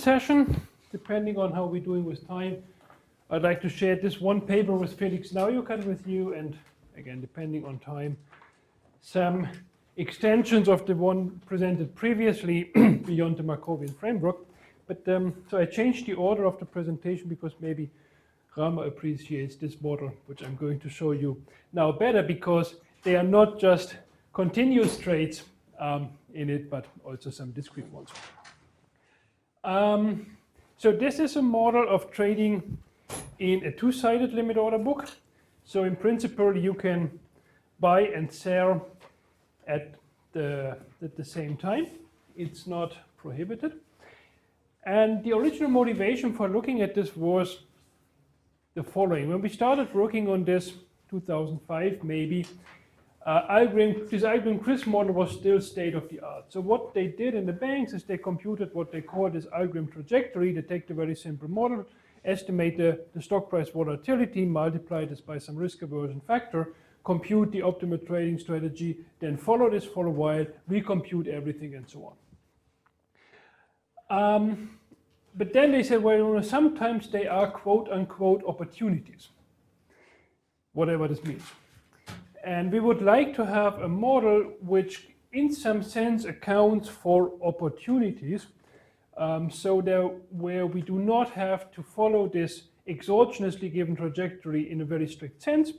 session, depending on how we're doing with time, I'd like to share this one paper with Felix Naujokat with you, and again, depending on time, some extensions of the one presented previously beyond the Markovian framework. But so I changed the order of the presentation because maybe Rama appreciates this model, which I'm going to show you now better, because they are not just continuous trades in it, but also some discrete ones. So this is a model of trading in a two-sided limit order book. So in principle, you can buy and sell at the same time. It's not prohibited. And the original motivation for looking at this was the following. When we started working on this, 2005 maybe, this Algorithm-Chris model was still state of the art. So what they did in the banks is they computed what they call this algorithm trajectory. They take the very simple model, estimate the stock price volatility, multiply this by some risk aversion factor, compute the optimal trading strategy, then follow this for a while, recompute everything, and so on. But then they said, well, sometimes they are quote-unquote opportunities, whatever this means. And we would like to have a model which in some sense accounts for opportunities, so that where we do not have to follow this exogenously given trajectory in a very strict sense,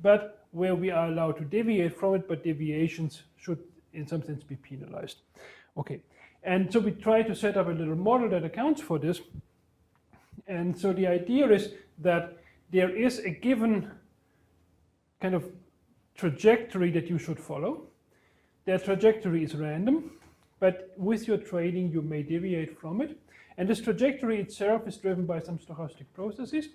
but where we are allowed to deviate from it, but deviations should in some sense be penalized. Okay, and so we try to set up a little model that accounts for this. And so the idea is that there is a given kind of trajectory that you should follow. That trajectory is random, but with your trading you may deviate from it. And this trajectory itself is driven by some stochastic processes.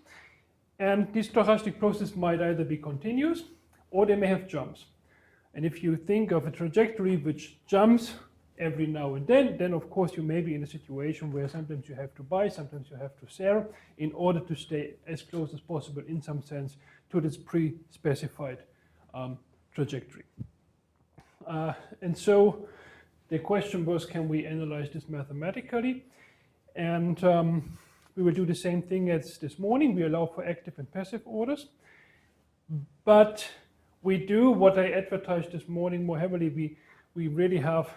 And these stochastic processes might either be continuous or they may have jumps. And if you think of a trajectory which jumps every now and then of course you may be in a situation where sometimes you have to buy, sometimes you have to sell in order to stay as close as possible in some sense to this pre-specified trajectory. And so the question was, can we analyze this mathematically? And we will do the same thing as this morning. We allow for active and passive orders. But we do what I advertised this morning more heavily. We really have,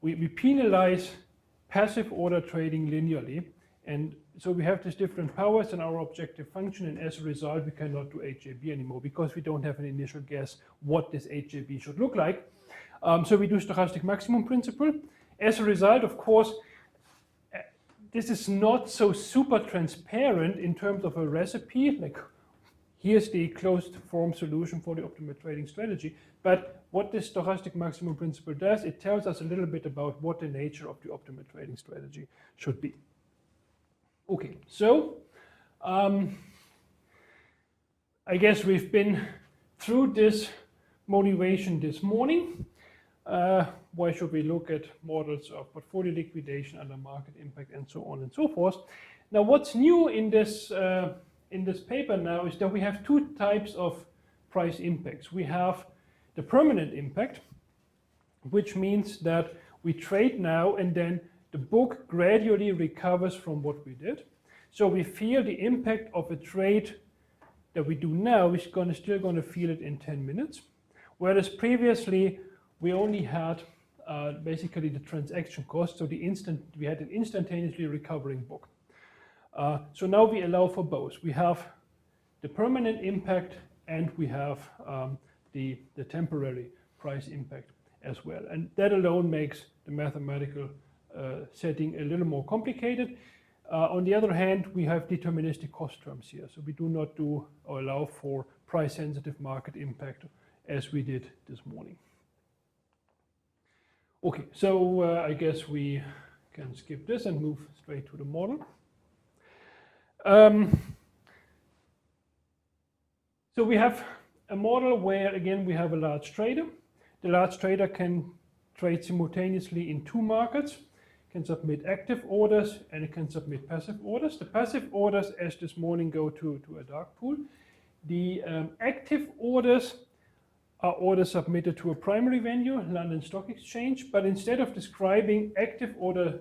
we penalize passive order trading linearly. And so we have these different powers in our objective function, and as a result, we cannot do HJB anymore because we don't have an initial guess what this HJB should look like. So we do stochastic maximum principle. As a result, of course, this is not so super transparent in terms of a recipe, like here's the closed form solution for the optimal trading strategy. But what this stochastic maximum principle does, it tells us a little bit about what the nature of the optimal trading strategy should be. Okay, so I guess we've been through this motivation this morning. Why should we look at models of portfolio liquidation under market impact and so on and so forth? Now, what's new in this paper now is that we have two types of price impacts. We have the permanent impact, which means that we trade now and then the book gradually recovers from what we did. So we feel the impact of a trade that we do now is still going to feel it in 10 minutes. Whereas previously we only had basically the transaction cost, so we had an instantaneously recovering book. So now we allow for both. We have the permanent impact and we have the temporary price impact as well. And that alone makes the mathematical setting a little more complicated. On the other hand, we have deterministic cost terms here. So we do not do or allow for price-sensitive market impact as we did this morning. Okay, so I guess we can skip this and move straight to the model. So we have a model where, again, we have a large trader. The large trader can trade simultaneously in two markets, can submit active orders, and it can submit passive orders. The passive orders, as this morning, go to a dark pool. The active orders are orders submitted to a primary venue, London Stock Exchange, but instead of describing active order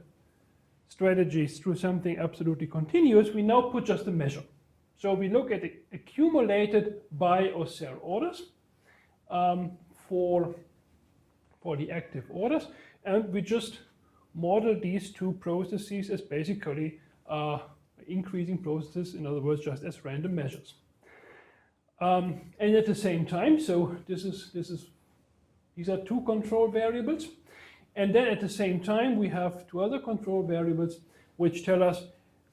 strategies through something absolutely continuous, we now put just a measure. So we look at the accumulated buy or sell orders for the active orders, and we just model these two processes as basically increasing processes, in other words, just as random measures. And at the same time, so these are two control variables, and then at the same time we have two other control variables which tell us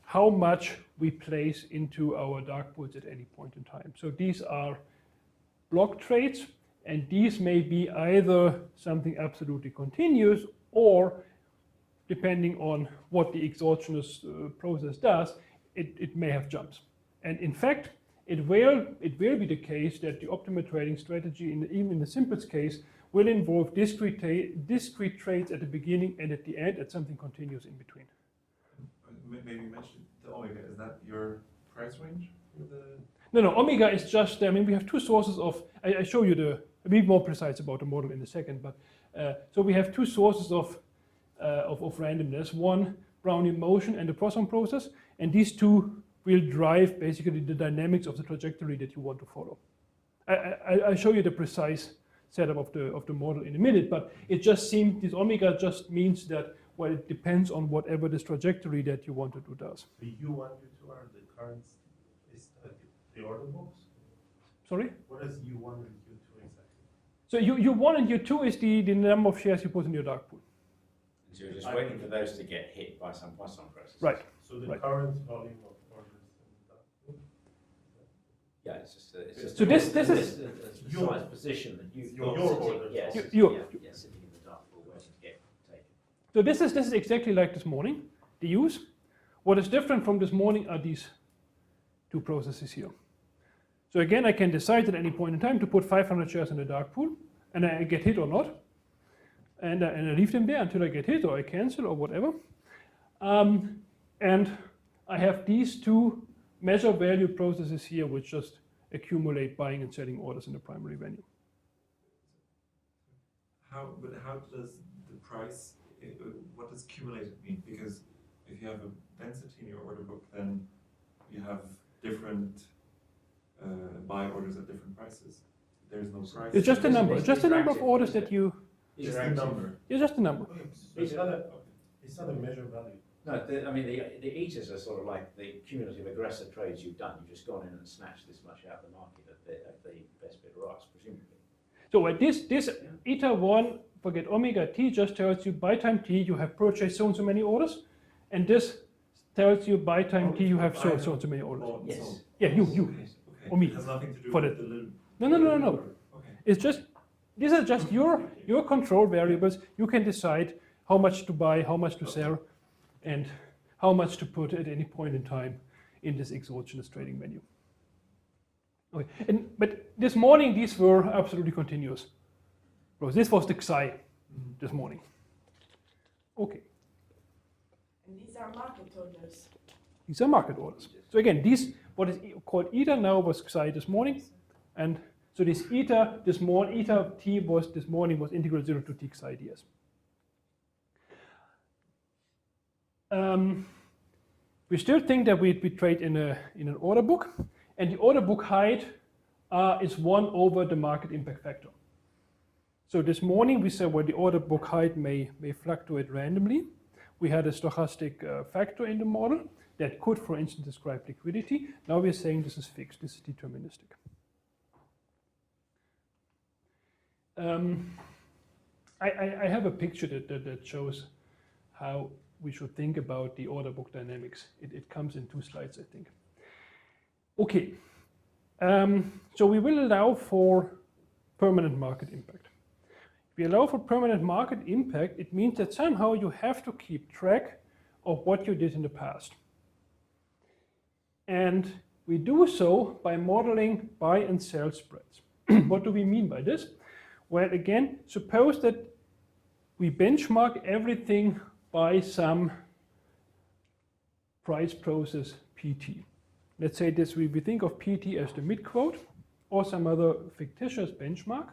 how much we place into our dark pools at any point in time. So these are block trades, and these may be either something absolutely continuous, or depending on what the exogenous process does, it may have jumps. And in fact, it will be the case that the optimal trading strategy, even in the simplest case, will involve discrete trades at the beginning and at the end, and something continuous in between. Maybe you mentioned the omega. Is that your price range? No, omega is just, I mean, we have two sources of, I show you I'll be more precise about the model in a second, but so we have two sources of randomness, one Brownian motion and the Poisson process, and these two will drive basically the dynamics of the trajectory that you want to follow. I'll show you the precise setup of the model in a minute, but it just seems, this omega just means that, well, it depends on whatever this trajectory that you want to do does. The U1, U2 are the currents, is the order books? Sorry? What is U1 and U2 exactly? So U1 and U2 is the number of shares you put in your dark pool. So you're just waiting for those to get hit by some Poisson process. Right. So the Right. current volume of orders in the dark pool? Yeah, it's just So this is your precise position that you've your got order. sitting, yes, Your- sitting in the dark pool waiting to get taken. So this is exactly like this morning, the use. What is different from this morning are these two processes here. So again, I can decide at any point in time to put 500 shares in the dark pool, and I get hit or not, and I leave them there until I get hit or I cancel or whatever. And I have these two measure value processes here which just accumulate buying and selling orders in the primary venue. How does the price, what does cumulated mean? Because if you have a density in your order book, then you have different buy orders at different prices. There's no price. It's just a number. It's Just the number of interactive, orders isn't that it? you. Just a number. It's just a number. Okay, so it's not a measure value. No, I mean, the eaters are sort of like the cumulative aggressive trades you've done. You've just gone in and snatched this much out of the market at the best bid price, presumably. So this eta 1, forget omega t, just tells you by time t you have purchased so and so many orders, and this tells you by time t you have so and so many orders. Yes. Yeah, you. Okay. Or me. It has nothing to do For with the- the little. No. Okay. It's just, these are just your control variables. You can decide how much to buy, how much to sell, and how much to put at any point in time in this exogenous trading menu. Okay. But this morning, these were absolutely continuous. So this was the Xi this morning. Okay, And these are market orders. these are market orders. So again, these, what is called eta now was Xi this morning, and so this eta this morning, eta t was this morning was integral 0 to t Xi ds. We still think that we trade in an order book, and the order book height is 1 over the market impact factor. So this morning we said, well, the order book height may fluctuate randomly. We had a stochastic factor in the model that could, for instance, describe liquidity. Now we're saying this is fixed, this is deterministic. I have a picture that shows how we should think about the order book dynamics. It comes in 2 slides, I think. Okay, so we will allow for permanent market impact. If we allow for permanent market impact, it means that somehow you have to keep track of what you did in the past. And we do so by modeling buy and sell spreads. What do we mean by this? Well, again, suppose that we benchmark everything by some price process PT. Let's say this, we think of PT as the mid-quote or some other fictitious benchmark.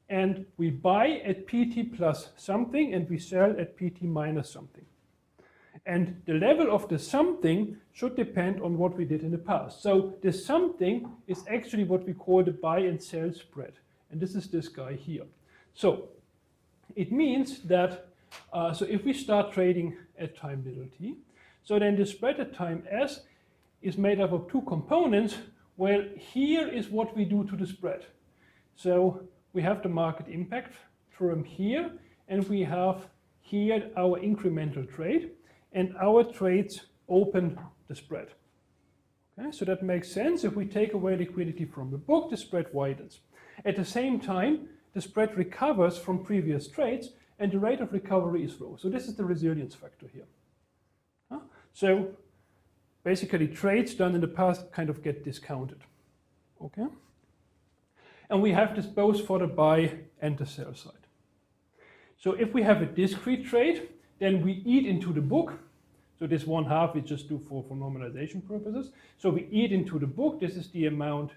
And we buy at PT plus something and we sell at PT minus something. And the level of the something should depend on what we did in the past. So the something is actually what we call the buy and sell spread. And this is this guy here. So it means that, so if we start trading at time little t, so then the spread at time s is made up of two components. Well, here is what we do to the spread. So we have the market impact term here, and we have here our incremental trade, and our trades open the spread. Okay, so that makes sense. If we take away liquidity from the book, the spread widens. At the same time, the spread recovers from previous trades, and the rate of recovery is low. So this is the resilience factor here. So basically, trades done in the past kind of get discounted. Okay? And we have this both for the buy and the sell side. So if we have a discrete trade, then we eat into the book. So this 1/2 we just do for normalization purposes. So we eat into the book. This is the amount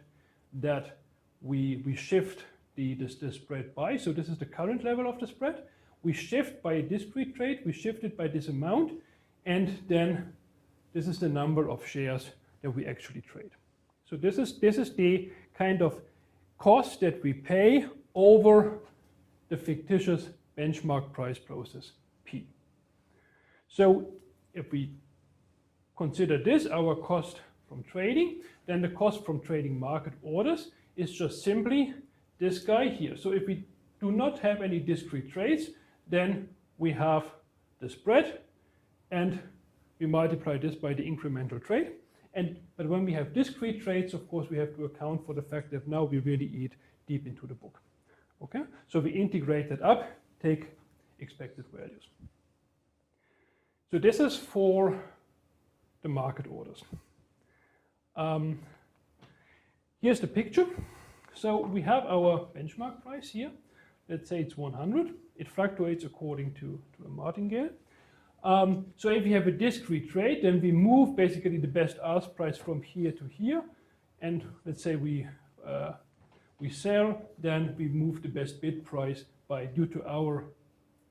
that we shift the spread by. So this is the current level of the spread. We shift by a discrete trade. We shift it by this amount. And then this is the number of shares that we actually trade. So this is the kind of cost that we pay over the fictitious benchmark price process P. So if we consider this our cost from trading, then the cost from trading market orders is just simply this guy here. So if we do not have any discrete trades, then we have the spread, and we multiply this by the incremental trade. But when we have discrete trades, of course, we have to account for the fact that now we really eat deep into the book. Okay? So we integrate that up, take expected values. So this is for the market orders. Here's the picture. So we have our benchmark price here. Let's say it's 100. It fluctuates according to a martingale. So if we have a discrete trade, then we move basically the best ask price from here to here. And let's say we sell, then we move the best bid price due to our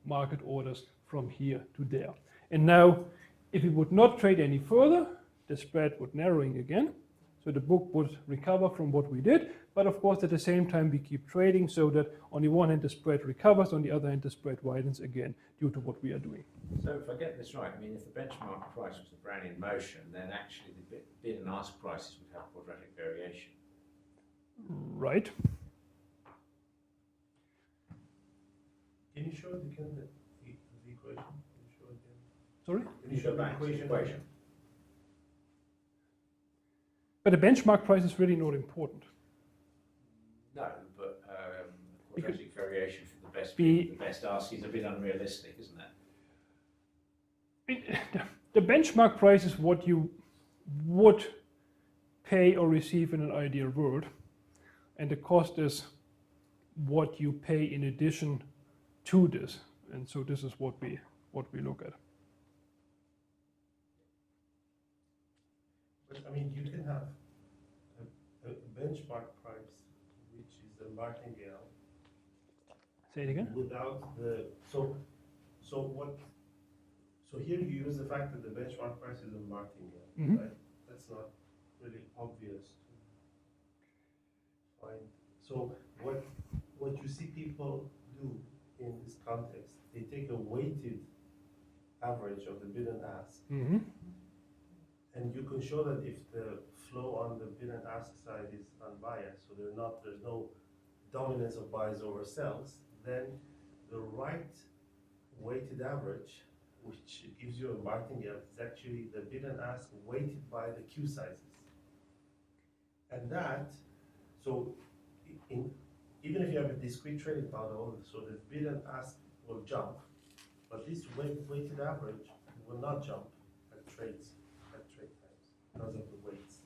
market orders from here to there. And now, if we would not trade any further, the spread would narrowing again. So the book would recover from what we did. But of course, at the same time, we keep trading so that on the one hand, the spread recovers, on the other hand, the spread widens again due to what we are doing. So if I get this right, I mean, if the benchmark price was a Brownian motion, then actually the bid and ask prices would have quadratic variation. Right. Can you show it again, the equation? Can you show it again? Sorry? Can you show the equation? But the benchmark price is really not important. No, but quadratic variation for the best ask is a bit unrealistic, isn't it? The benchmark price is what you would pay or receive in an ideal world, and the cost is what you pay in addition to this. And so this is what we look at. But I mean, you can have a benchmark price, which is a martingale. Say it again. Without the so here you use the fact that the benchmark price is a martingale, Mm-hmm. right? That's not really obvious to find. So what you see people do in this context, they take a weighted average of the bid and ask. Mm-hmm. And you can show that if the flow on the bid and ask side is unbiased, so there's no dominance of buys over sells, then the right weighted average, which gives you a martingale, is actually the bid and ask weighted by the Q sizes. And that, so even if you have a discrete trading model, so the bid and ask will jump, but this weighted average will not jump at trade times because of the weights.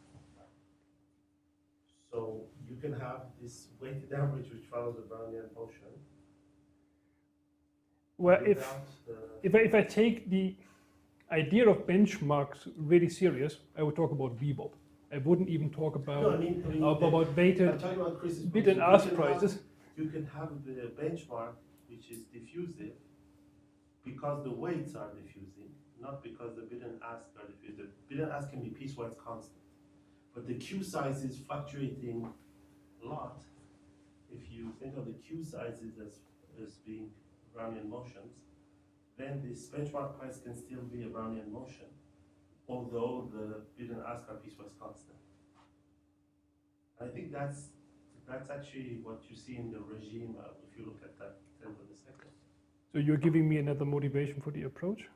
So you can have this weighted average which follows the Brownian motion. Well, if I take the idea of benchmarks really serious, I would talk about VWAP. I wouldn't even talk about I'm weighted talking about Chris's bid point. and ask prices. You can have the benchmark which is diffusive, because the weights are diffusing, not because the bid and ask are diffusing. The bid and ask can be piecewise constant, but the Q size is fluctuating a lot. If you think of the Q sizes as being Brownian motions, then this benchmark price can still be a Brownian motion, although the bid and ask are piecewise constant. I think that's actually what you see in the regime if you look at that 10 to the second. So you're giving me another motivation for the approach?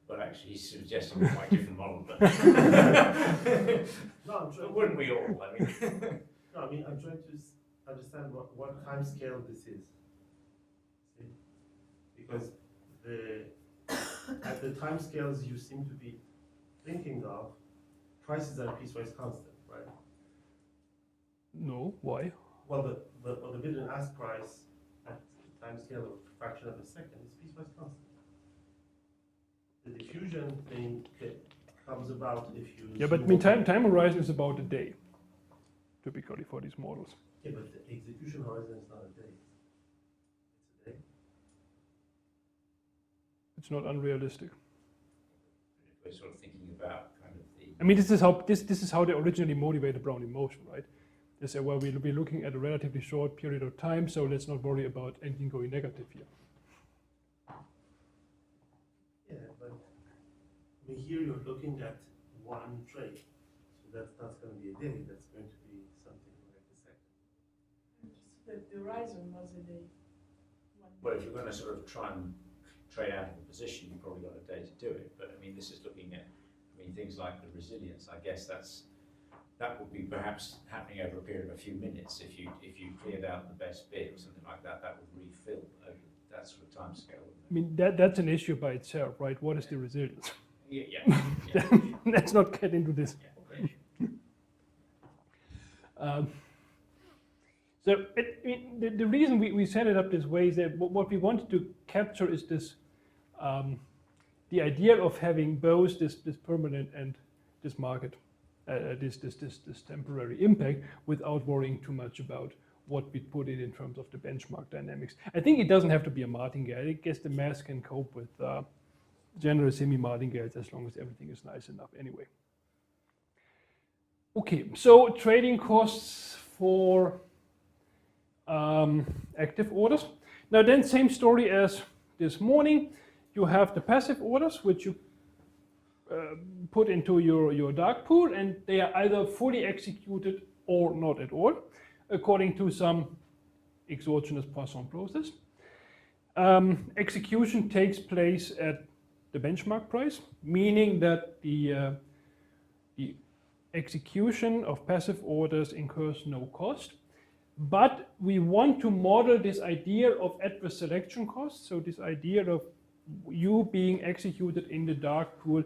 But actually, he's suggesting a quite different model. But No, I'm trying. wouldn't we all? I mean, No, I mean, I'm trying to understand what time scale this is. See? Because at the time scales you seem to be thinking of, prices are piecewise constant, right? No, why? Well, the bid and ask price at the time scale of a fraction of a second is piecewise constant. The diffusion thing comes about if you. Yeah, but I mean, time horizon is about a day, typically for these models. Yeah, but the execution horizon is not a day. It's a day. It's not unrealistic. we're sort of thinking about kind of the. I mean, this is how they originally motivated Brownian motion, right? They say, well, we'll be looking at a relatively short period of time, so let's not worry about anything going negative here. Yeah, but I mean, here you're looking at one trade, so that's not going to be a day. That's going to be something like a second. The horizon was a day. Well, if you're going to sort of try and trade out of a position, you've probably got a day to do it. But I mean, this is looking at, things like the resilience. I guess that would be perhaps happening over a period of a few minutes. If you cleared out the best bid or something like that, that would refill over that sort of time scale. I mean, that's an issue by itself, right? What is the resilience? Yeah. Let's not get into this. Yeah. So the reason we set it up this way is that what we wanted to capture is this, the idea of having both this permanent and this market, this temporary impact, without worrying too much about what we put in terms of the benchmark dynamics. I think it doesn't have to be a martingale. I guess the math can cope with general semi-martingales as long as everything is nice enough anyway. Okay, so trading costs for active orders. Now then, same story as this morning. You have the passive orders, which you put into your dark pool, and they are either fully executed or not at all, according to some exogenous Poisson process. Execution takes place at the benchmark price, meaning that the execution of passive orders incurs no cost. But we want to model this idea of adverse selection costs. So this idea of you being executed in the dark pool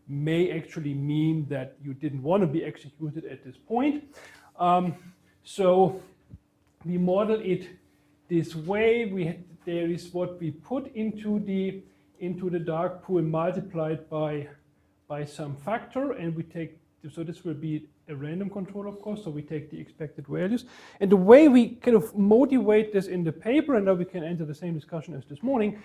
may actually mean that you didn't want to be executed at this point. So we model it this way. There is what we put into the dark pool multiplied by some factor, and we take, so this will be a random control, of course, so we take the expected values. And the way we kind of motivate this in the paper, and now we can enter the same discussion as this morning,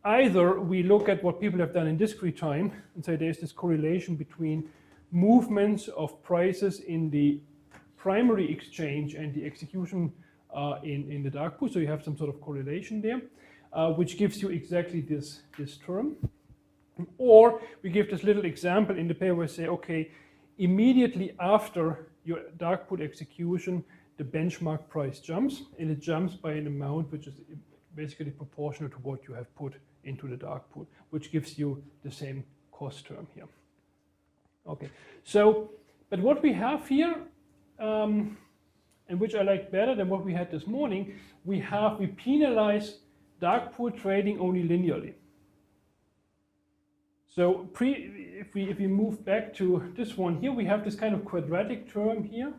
either we look at what people have done in discrete time and say there's this correlation between movements of prices in the primary exchange and the execution in the dark pool, so you have some sort of correlation there, which gives you exactly this term. Or we give this little example in the paper where we say, okay, immediately after your dark pool execution, the benchmark price jumps, and it jumps by an amount which is basically proportional to what you have put into the dark pool, which gives you the same cost term here. Okay, so, but what we have here, and which I like better than what we had this morning, we penalize dark pool trading only linearly. So if we move back to this one here, we have this kind of quadratic term here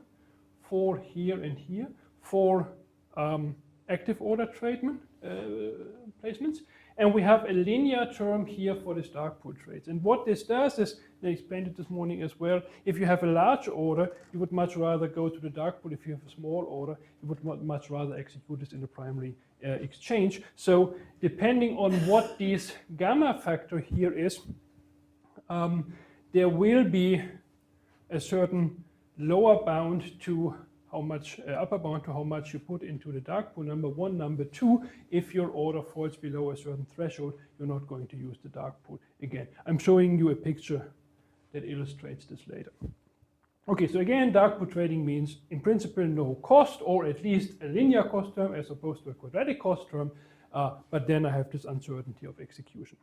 for here and here for active order placements, And we have a linear term here for this dark pool trades. And what this does is, I explained it this morning as well, if you have a large order, you would much rather go to the dark pool. If you have a small order, you would much rather execute this in the primary exchange. So depending on what this gamma factor here is, there will be a certain lower bound to how much, upper bound to how much you put into the dark pool, number one. Number two, if your order falls below a certain threshold, you're not going to use the dark pool again. I'm showing you a picture that illustrates this later. Okay, so again, dark pool trading means in principle no cost, or at least a linear cost term as opposed to a quadratic cost term, but then I have this uncertainty of execution,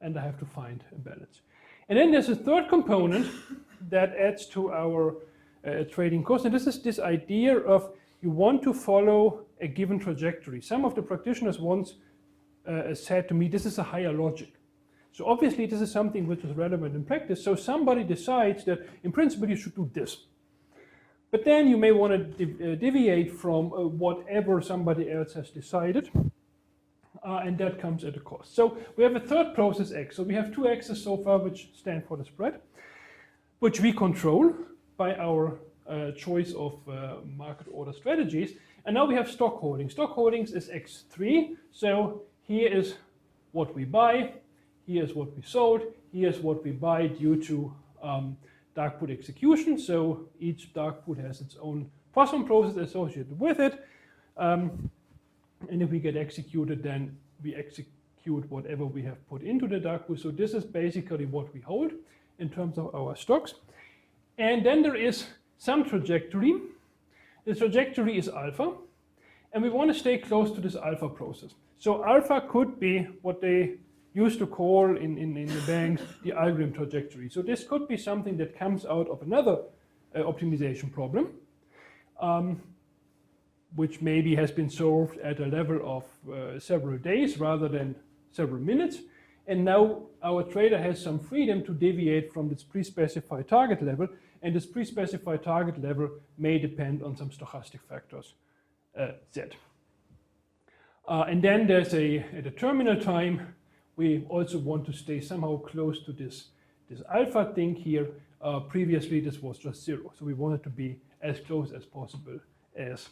and I have to find a balance. And then there's a third component that adds to our trading cost, and this is this idea of you want to follow a given trajectory. Some of the practitioners once said to me, this is a higher logic. So obviously this is something which is relevant in practice. So somebody decides that in principle you should do this. But then you may want to deviate from whatever somebody else has decided. And that comes at a cost. So we have a third process X. So we have two X's so far which stand for the spread, which we control by our choice of market order strategies. And now we have stock holdings. Stock holdings is X3. So here is what we buy, here is what we sold, here is what we buy due to dark pool execution. So each dark pool has its own Poisson process associated with it. And if we get executed, then we execute whatever we have put into the dark pool. So this is basically what we hold in terms of our stocks. And then there is some trajectory. The trajectory is alpha, and we want to stay close to this alpha process. So alpha could be what they used to call in the banks the algorithm trajectory. So this could be something that comes out of another optimization problem, which maybe has been solved at a level of several days rather than several minutes. And now our trader has some freedom to deviate from this pre-specified target level, and this pre-specified target level may depend on some stochastic factors, Z. And then there's at a terminal time, we also want to stay somehow close to this alpha thing here. Previously, this was just 0, so we wanted to be as close as possible as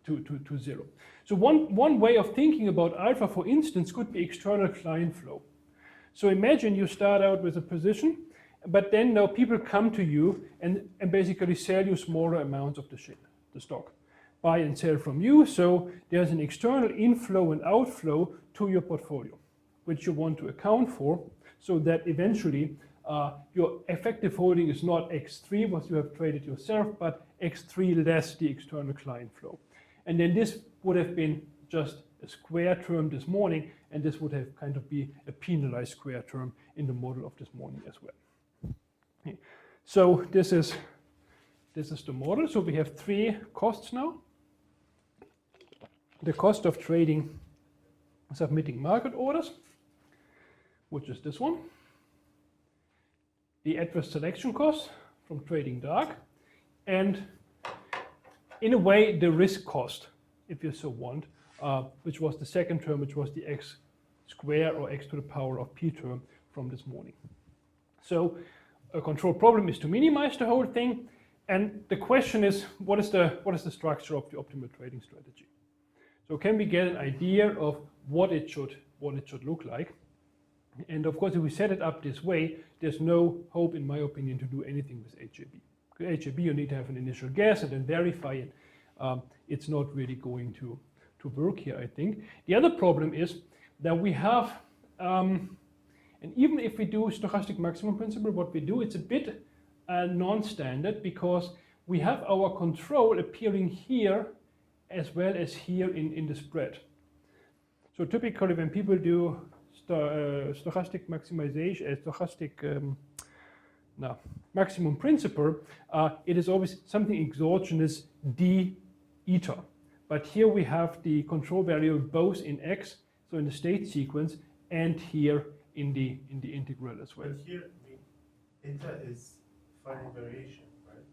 to 0. So one way of thinking about alpha, for instance, could be external client flow. So imagine you start out with a position, but then now people come to you and basically sell you smaller amounts of the stock, buy and sell from you. So there's an external inflow and outflow to your portfolio, which you want to account for, so that eventually your effective holding is not X3, what you have traded yourself, but X3 less the external client flow. And then this would have been just a square term this morning, and this would have kind of be a penalized square term in the model of this morning as well. Okay. So this is the model. So we have three costs now. The cost of trading, submitting market orders, which is this one. The adverse selection cost from trading dark, and in a way the risk cost, if you so want, which was the second term, which was the x square or x to the power of p term from this morning. So a control problem is to minimize the whole thing, and the question is, what is the structure of the optimal trading strategy? So can we get an idea of what it should look like? And of course, if we set it up this way, there's no hope, in my opinion, to do anything with HAB. With HAB, you need to have an initial guess and then verify it. It's not really going to work here, I think. The other problem is that we have, and even if we do stochastic maximum principle, what we do, it's a bit non-standard, because we have our control appearing here as well as here in the spread. So typically when people do stochastic maximization, maximum principle, it is always something exogenous d eta. But here we have the control variable both in x, so in the state sequence, and here in the integral as well. But here, eta is finite variation, right?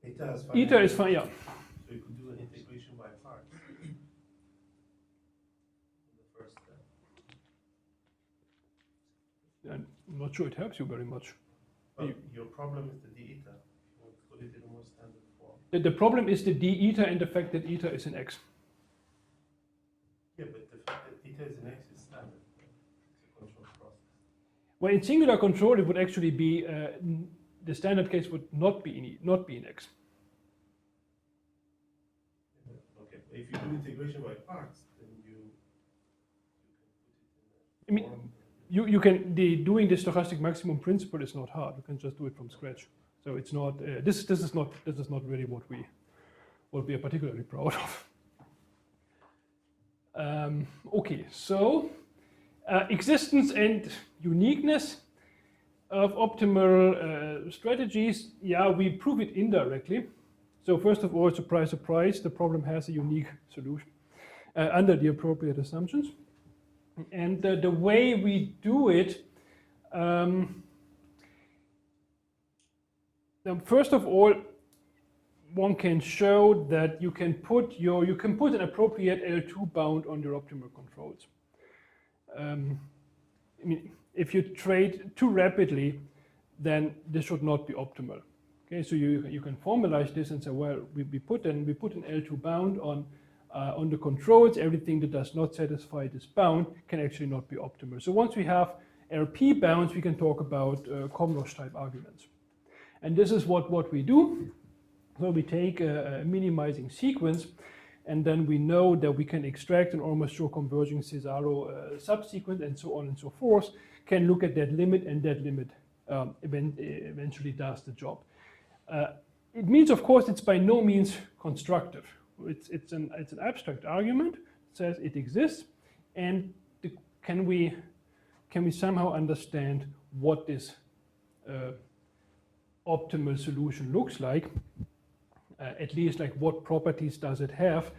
Eta is finite. Eta is fine, yeah. So you could do an integration by parts. I'm not sure it helps you very much. But your problem is the d eta. We'll put it in a more standard form. The problem is the d eta and the fact that eta is in x. Yeah, but the fact that eta is in x is standard. It's a control process. Well, in singular control, it would actually be the standard case would not be in x. Okay, if you do integration by parts, then you I mean, form. you can doing the stochastic maximum principle is not hard. You can just do it from scratch. So it's not this is not really what we are particularly proud of. Okay, so existence and uniqueness of optimal strategies. Yeah, we prove it indirectly. So first of all, surprise, surprise, the problem has a unique solution under the appropriate assumptions. And the way we do it, first of all, one can show that you can put an appropriate L2 bound on your optimal controls. I mean, if you trade too rapidly, then this should not be optimal. Okay, so you can formalize this and say, well, we put an L2 bound on the controls. Everything that does not satisfy this bound can actually not be optimal. So once we have LP bounds, we can talk about Komrosh type arguments. And this is what we do. So we take a minimizing sequence, and then we know that we can extract an almost sure converging Cesaro subsequence, and so on and so forth, can look at that limit, and that limit eventually does the job. It means, of course, it's by no means constructive. It's an abstract argument. It says it exists, and can we somehow understand what this optimal solution looks like? At least, like, what properties does it have?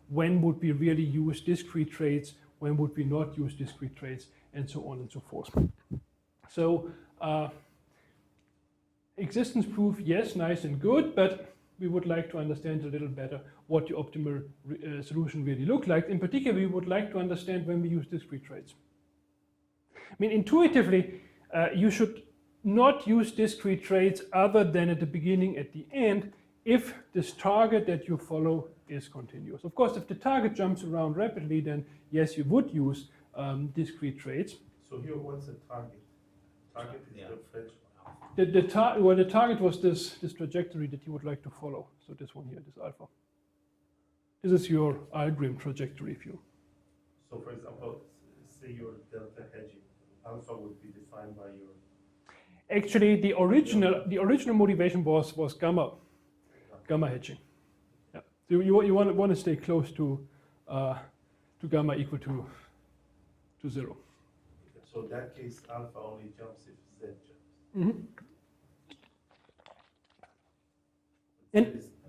When would we really use discrete traits? When would we not use discrete traits? And so on and so forth. So existence proof, yes, nice and good, but we would like to understand a little better what the optimal solution really looks like. In particular, we would like to understand when we use discrete traits. I mean, intuitively, you should not use discrete traits other than at the beginning, at the end, if this target that you follow is continuous. Of course, if the target jumps around rapidly, then yes, you would use discrete traits. So here, what's the target? Target is Yeah. the French. The target was this trajectory that you would like to follow. So this one here, this alpha. This is your Algrim trajectory view. So for example, say your delta hedging, alpha would be defined by your. Actually, the original motivation was gamma hedging. Yeah. So you want to stay close to gamma equal to 0. So in that case, alpha only jumps if z jumps. Mm-hmm. And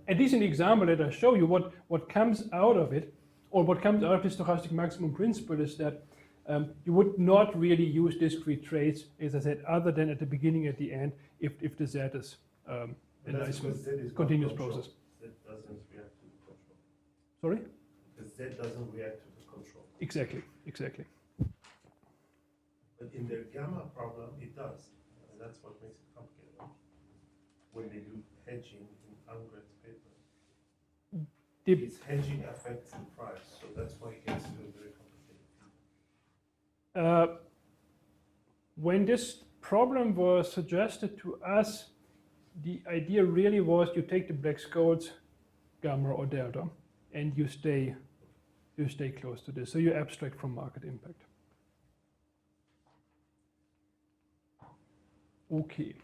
at least in the example that I show you, what comes out of it, or what comes out of the stochastic maximum principle, is that you would not really use discrete traits, as I said, other than at the beginning, at the end, if the z is a nice continuous process. Z doesn't react to the control. Sorry? The z doesn't react to the control. Exactly. But in their gamma problem, it does. And that's what makes it complicated. When they do hedging in Angret's paper, its hedging affects the price. So that's why it gets to a very complicated. When this problem was suggested to us, the idea really was you take the Black-Scholes gamma or delta, and you stay close to this. So you abstract from market impact. Okay,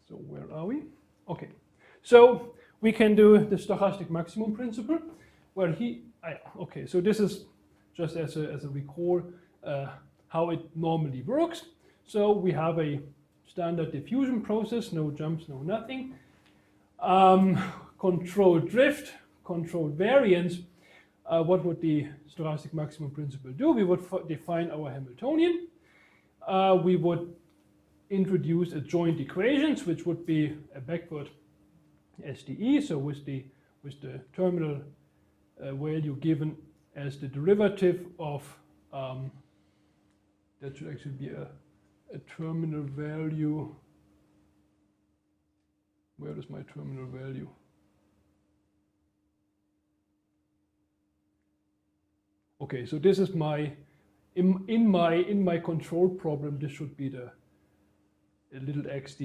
so where are we? Okay, so we can do the stochastic maximum principle, where okay, so this is just as a recall how it normally works. So we have a standard diffusion process, no jumps, no nothing. Controlled drift, controlled variance. What would the stochastic maximum principle do? We would define our Hamiltonian. We would introduce a joint equations, which would be a backward SDE, so with the terminal value given as the derivative of that should actually be a a terminal value. Where is my terminal value? Okay, so this is my in my control problem. This should be the little x,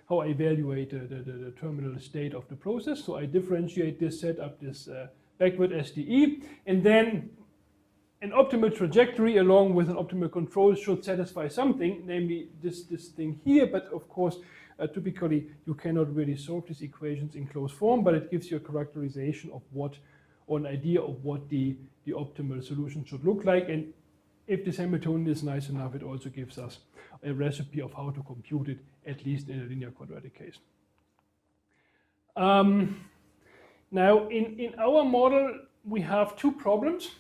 how I evaluate the terminal state of the process. So I differentiate this, set up this backward SDE, and then an optimal trajectory along with an optimal control should satisfy something, namely this thing here. But of course, typically you cannot really solve these equations in closed form, but it gives you a characterization of what, or an idea of what the optimal solution should look like. And if this Hamiltonian is nice enough, it also gives us a recipe of how to compute it, at least in a linear quadratic case. Now, in our model, we have two problems.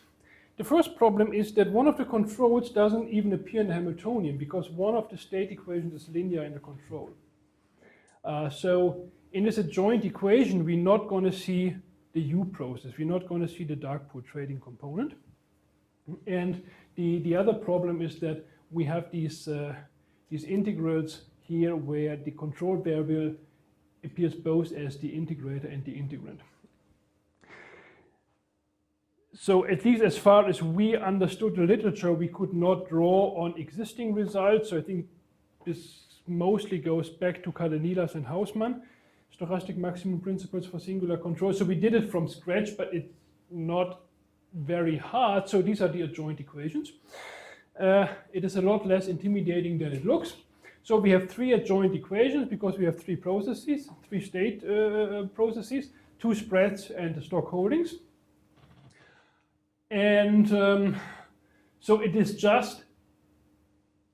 The first problem is that one of the controls doesn't even appear in the Hamiltonian because one of the state equations is linear in the control. So in this adjoint equation, we're not going to see the U process. We're not going to see the dark pool trading component. And the other problem is that we have these integrals here where the control variable appears both as the integrator and the integrand. So at least as far as we understood the literature, we could not draw on existing results. So I think this mostly goes back to Kadenilas and Hausmann, stochastic maximum principles for singular control. So we did it from scratch, but it's not very hard. So these are the adjoint equations. It is a lot less intimidating than it looks. So we have three adjoint equations because we have three processes, three state processes, two spreads and the stock holdings. And so it is just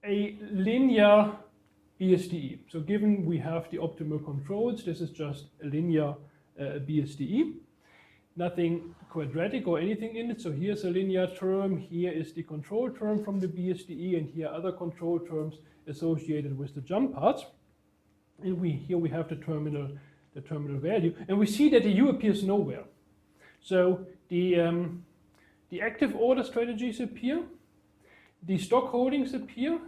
a linear BSDE. So given we have the optimal controls, this is just a linear BSDE. Nothing quadratic or anything in it. So here's a linear term, here is the control term from the BSDE, and here are other control terms associated with the jump parts. And here we have the terminal value. And we see that the U appears nowhere. So the active order strategies appear, the stock holdings appear,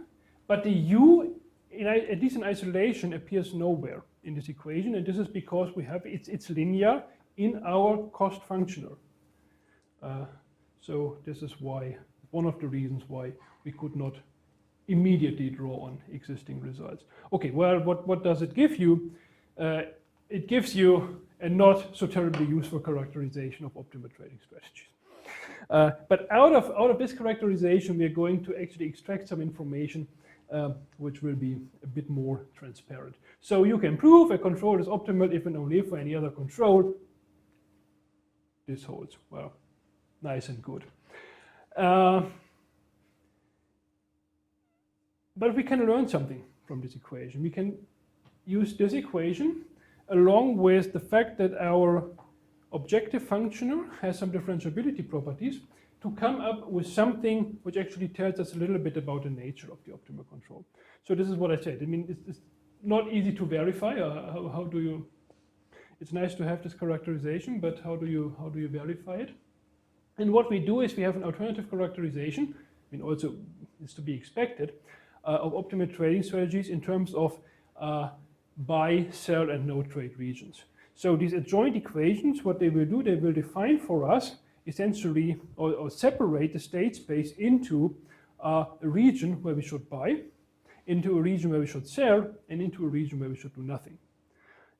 but the U, at least in isolation, appears nowhere in this equation. And this is because we have it's linear in our cost functional. So this is why, one of the reasons why we could not immediately draw on existing results. Okay, well, what does it give you? It gives you a not so terribly useful characterization of optimal trading strategies. But out of this characterization, we are going to actually extract some information which will be a bit more transparent. So you can prove a control is optimal if and only if for any other control this holds. Well, nice and good. But we can learn something from this equation. We can use this equation along with the fact that our objective functional has some differentiability properties to come up with something which actually tells us a little bit about the nature of the optimal control. So this is what I said. I mean, it's not easy to verify. How do you? It's nice to have this characterization, but how do you verify it? And what we do is we have an alternative characterization. I mean, also it's to be expected of optimal trading strategies in terms of buy, sell, and no trade regions. So these adjoint equations, what they will do, they will define for us essentially or separate the state space into a region where we should buy, into a region where we should sell, and into a region where we should do nothing.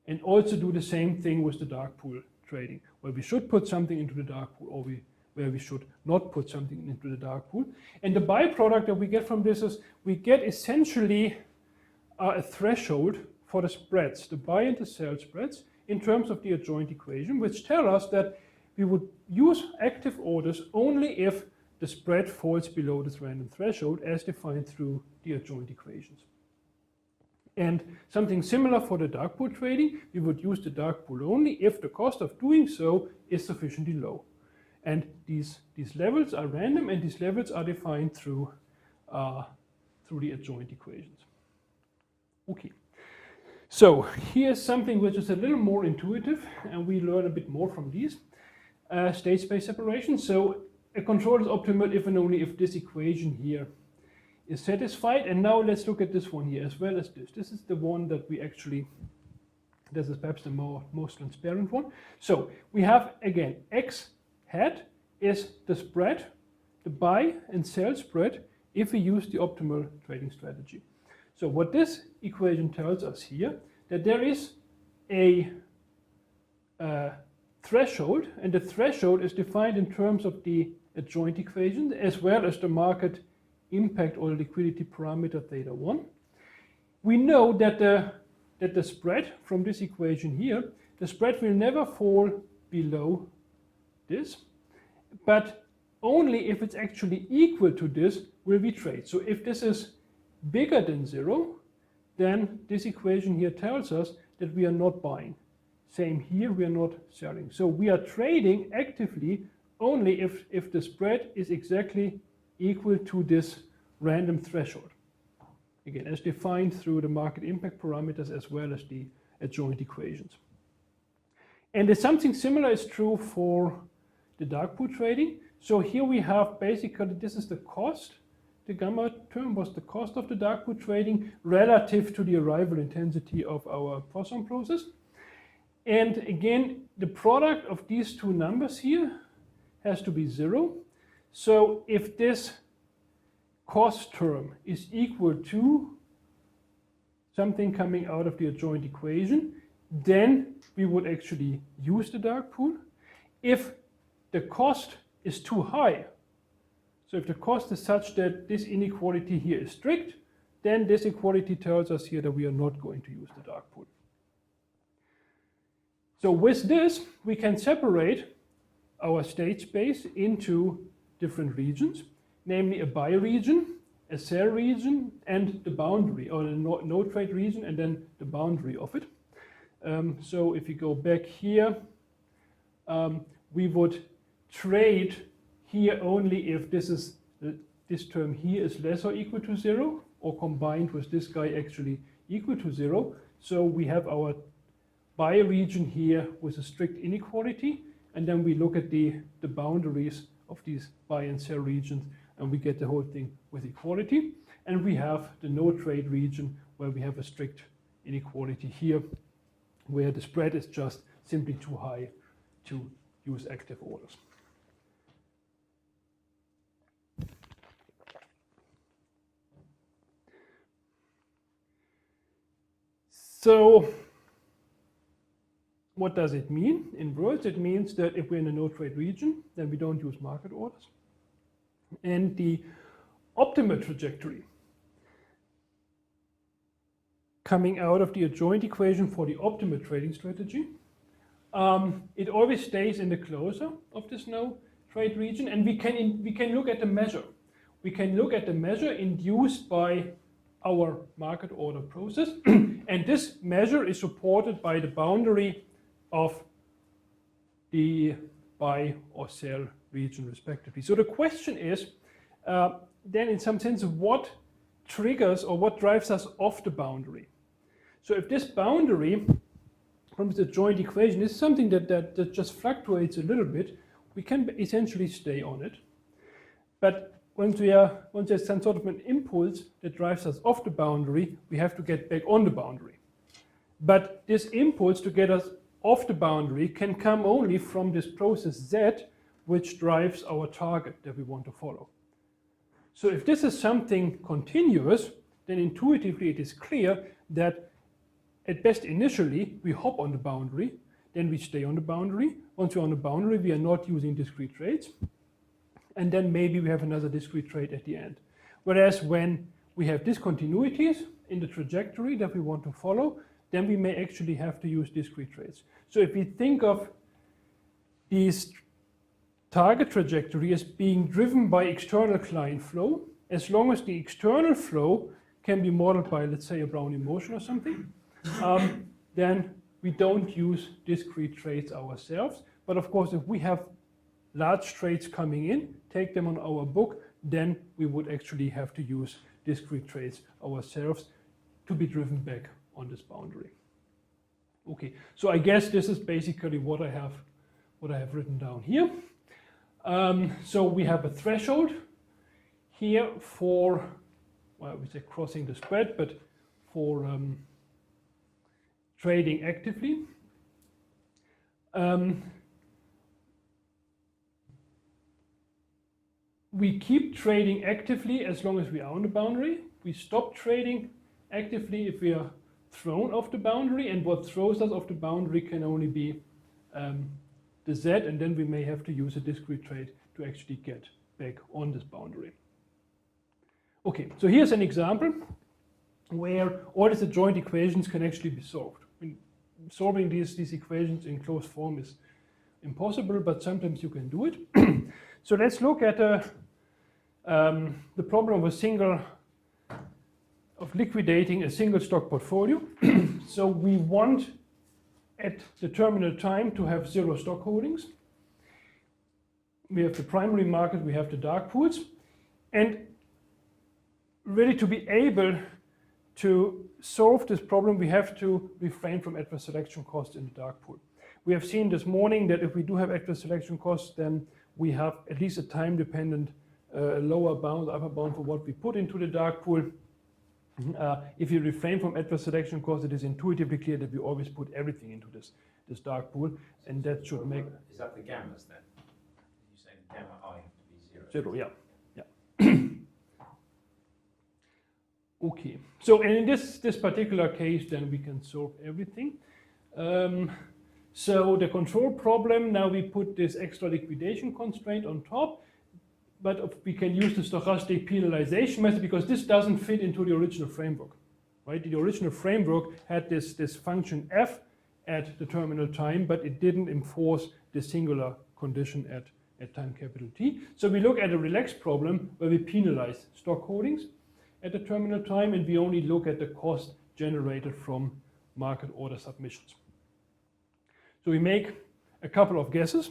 And also do the same thing with the dark pool trading, where we should put something into the dark pool or where we should not put something into the dark pool. And the byproduct that we get from this is we get essentially a threshold for the spreads, the buy and the sell spreads, in terms of the adjoint equation, which tell us that we would use active orders only if the spread falls below this random threshold as defined through the adjoint equations. And something similar for the dark pool trading, we would use the dark pool only if the cost of doing so is sufficiently low. And these levels are random, and these levels are defined through the adjoint equations. Okay. So here's something which is a little more intuitive, and we learn a bit more from these state space separations. So a control is optimal if and only if this equation here is satisfied. And now let's look at this one here as well as this. This is the one that we actually, this is perhaps the most transparent one. So we have, again, X hat is the spread, the buy and sell spread, if we use the optimal trading strategy. So what this equation tells us here, that there is a threshold, and the threshold is defined in terms of the adjoint equation as well as the market impact or liquidity parameter theta 1. We know that the spread from this equation here, the spread will never fall below this, but only if it's actually equal to this will we trade. So if this is bigger than 0, then this equation here tells us that we are not buying. Same here, we are not selling. So we are trading actively only if the spread is exactly equal to this random threshold. Again, as defined through the market impact parameters as well as the adjoint equations. And something similar is true for the dark pool trading. So here we have basically, this is the cost. The gamma term was the cost of the dark pool trading relative to the arrival intensity of our Poisson process. And again, the product of these two numbers here has to be 0. So if this cost term is equal to something coming out of the adjoint equation, then we would actually use the dark pool. If the cost is too high, so if the cost is such that this inequality here is strict, then this equality tells us here that we are not going to use the dark pool. So with this, we can separate our state space into different regions, namely a buy region, a sell region, and the boundary, or the no trade region, and then the boundary of it. So if you go back here, we would trade here only if this term here is less or equal to 0, or combined with this guy actually equal to 0. So we have our buy region here with a strict inequality, and then we look at the boundaries of these buy and sell regions, and we get the whole thing with equality. And we have the no trade region where we have a strict inequality here, where the spread is just simply too high to use active orders. So what does it mean? In words, it means that if we're in a no trade region, then we don't use market orders. And the optimal trajectory coming out of the adjoint equation for the optimal trading strategy, it always stays in the closure of this no trade region, and we can look at the measure. We can look at the measure induced by our market order process, and this measure is supported by the boundary of the buy or sell region respectively. So the question is then in some sense what triggers or what drives us off the boundary. So if this boundary from the joint equation is something that just fluctuates a little bit, we can essentially stay on it. But once there's some sort of an impulse that drives us off the boundary, we have to get back on the boundary. But this impulse to get us off the boundary can come only from this process Z, which drives our target that we want to follow. So if this is something continuous, then intuitively it is clear that at best initially we hop on the boundary, then we stay on the boundary. Once we're on the boundary, we are not using discrete trades, and then maybe we have another discrete trade at the end. Whereas when we have discontinuities in the trajectory that we want to follow, then we may actually have to use discrete trades. So if we think of these target trajectory as being driven by external client flow, as long as the external flow can be modeled by, let's say, a Brownian motion or something, then we don't use discrete trades ourselves. But of course, if we have large trades coming in, take them on our book, then we would actually have to use discrete trades ourselves to be driven back on this boundary. Okay, so I guess this is basically what I have written down here. So we have a threshold here for well, we say crossing the spread, but for trading actively. We keep trading actively as long as we are on the boundary. We stop trading actively if we are thrown off the boundary, and what throws us off the boundary can only be the Z, and then we may have to use a discrete trade to actually get back on this boundary. Okay, so here's an example where all these adjoint equations can actually be solved. I mean, solving these equations in closed form is impossible, but sometimes you can do it. So let's look at the problem of liquidating a single stock portfolio. So we want at the terminal time to have 0 stock holdings. We have the primary market, we have the dark pools, and really to be able to solve this problem, we have to refrain from adverse selection costs in the dark pool. We have seen this morning that if we do have adverse selection costs, then we have at least a time-dependent lower bound, upper bound for what we put into the dark pool. If you refrain from adverse selection costs, it is intuitively clear that we always put everything into this dark pool, and that should make... Is that the gammas then? You say the gamma I have to be 0? 0, yeah. Okay, so and in this particular case, then we can solve everything. So the control problem, now we put this extra liquidation constraint on top, but we can use the stochastic penalization method because this doesn't fit into the original framework, right? The original framework had this function f at the terminal time, but it didn't enforce the singular condition at time capital T. So we look at a relaxed problem where we penalize stock holdings at the terminal time, and we only look at the cost generated from market order submissions. So we make a couple of guesses.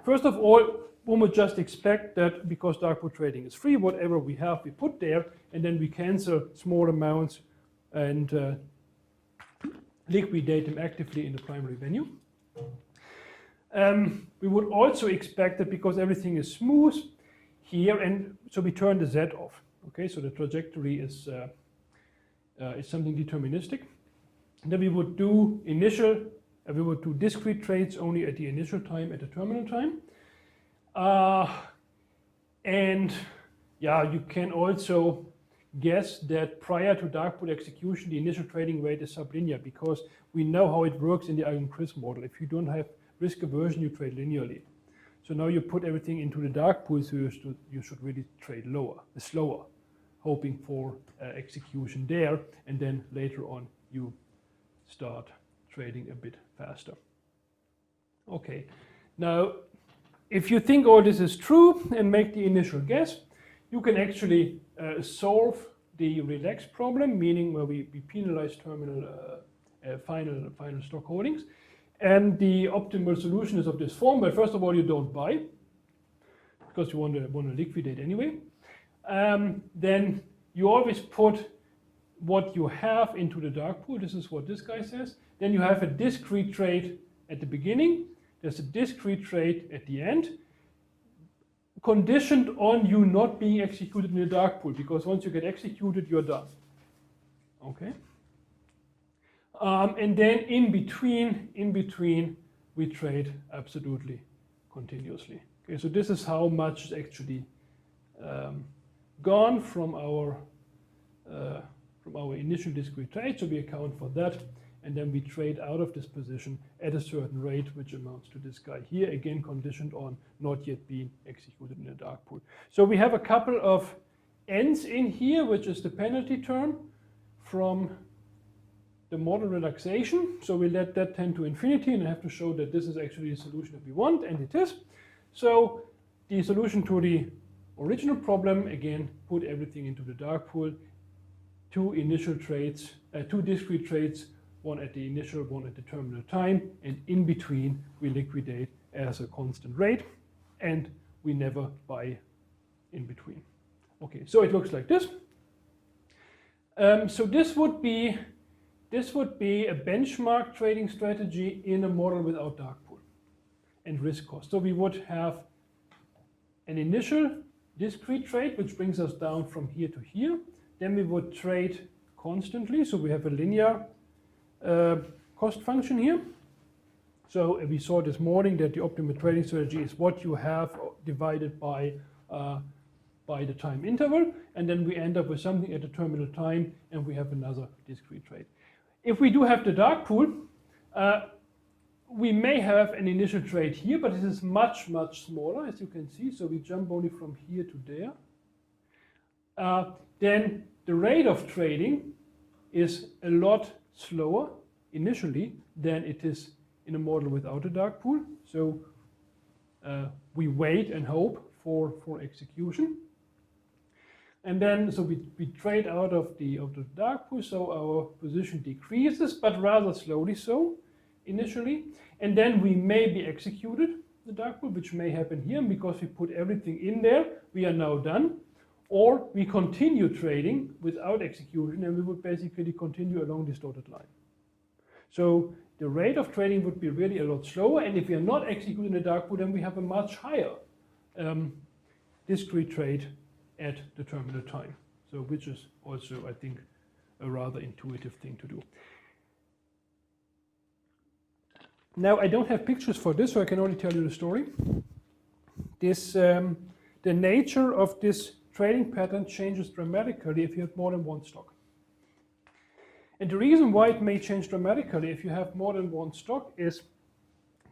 First of all, one would just expect that because dark pool trading is free, whatever we have, we put there, and then we cancel small amounts and liquidate them actively in the primary venue. We would also expect that because everything is smooth here, and so we turn the Z off. Okay, so the trajectory is something deterministic. And then we would do discrete trades only at the initial time, at the terminal time. And yeah, you can also guess that prior to dark pool execution, the initial trading rate is sublinear because we know how it works in the Eigen-Chris model. If you don't have risk aversion, you trade linearly. So now you put everything into the dark pool, so you should really trade slower, hoping for execution there, and then later on you start trading a bit faster. Okay, now if you think all this is true and make the initial guess, you can actually solve the relaxed problem, meaning where we penalize terminal final stock holdings. And the optimal solution is of this form. But first of all, you don't buy because you want to liquidate anyway. Then you always put what you have into the dark pool. This is what this guy says. Then you have a discrete trade at the beginning. There's a discrete trade at the end, conditioned on you not being executed in the dark pool, because once you get executed, you're done. Okay. And then in between, we trade absolutely continuously. Okay, so this is how much is actually gone from our initial discrete trade. So we account for that, and then we trade out of this position at a certain rate, which amounts to this guy here, again conditioned on not yet being executed in the dark pool. So we have a couple of ends in here, which is the penalty term from the model relaxation. So we let that tend to infinity, and I have to show that this is actually the solution that we want, and it is. So the solution to the original problem, again, put everything into the dark pool, two discrete trades, one at the initial, one at the terminal time, and in between we liquidate as a constant rate, and we never buy in between. Okay, so it looks like this. So this would be a benchmark trading strategy in a model without dark pool and risk cost. So we would have an initial discrete trade, which brings us down from here to here. then we would trade constantly. So we have a linear cost function here. So we saw this morning that the optimal trading strategy is what you have divided by the time interval, and then we end up with something at the terminal time, and we have another discrete trade. If we do have the dark pool, we may have an initial trade here, but this is much, much smaller, as you can see. So we jump only from here to there. Then the rate of trading is a lot slower initially than it is in a model without a dark pool. So we wait and hope for execution. And then, so we trade out of the dark pool, so our position decreases, but rather slowly so initially. And then we may be executed, the dark pool, which may happen here, and because we put everything in there, we are now done. Or we continue trading without execution, and we would basically continue along this dotted line. So the rate of trading would be really a lot slower, and if we are not executing the dark pool, then we have a much higher discrete trade at the terminal time. So which is also, I think, a rather intuitive thing to do. Now, I don't have pictures for this, so I can only tell you the story. This, the nature of this trading pattern changes dramatically if you have more than one stock. And the reason why it may change dramatically if you have more than one stock is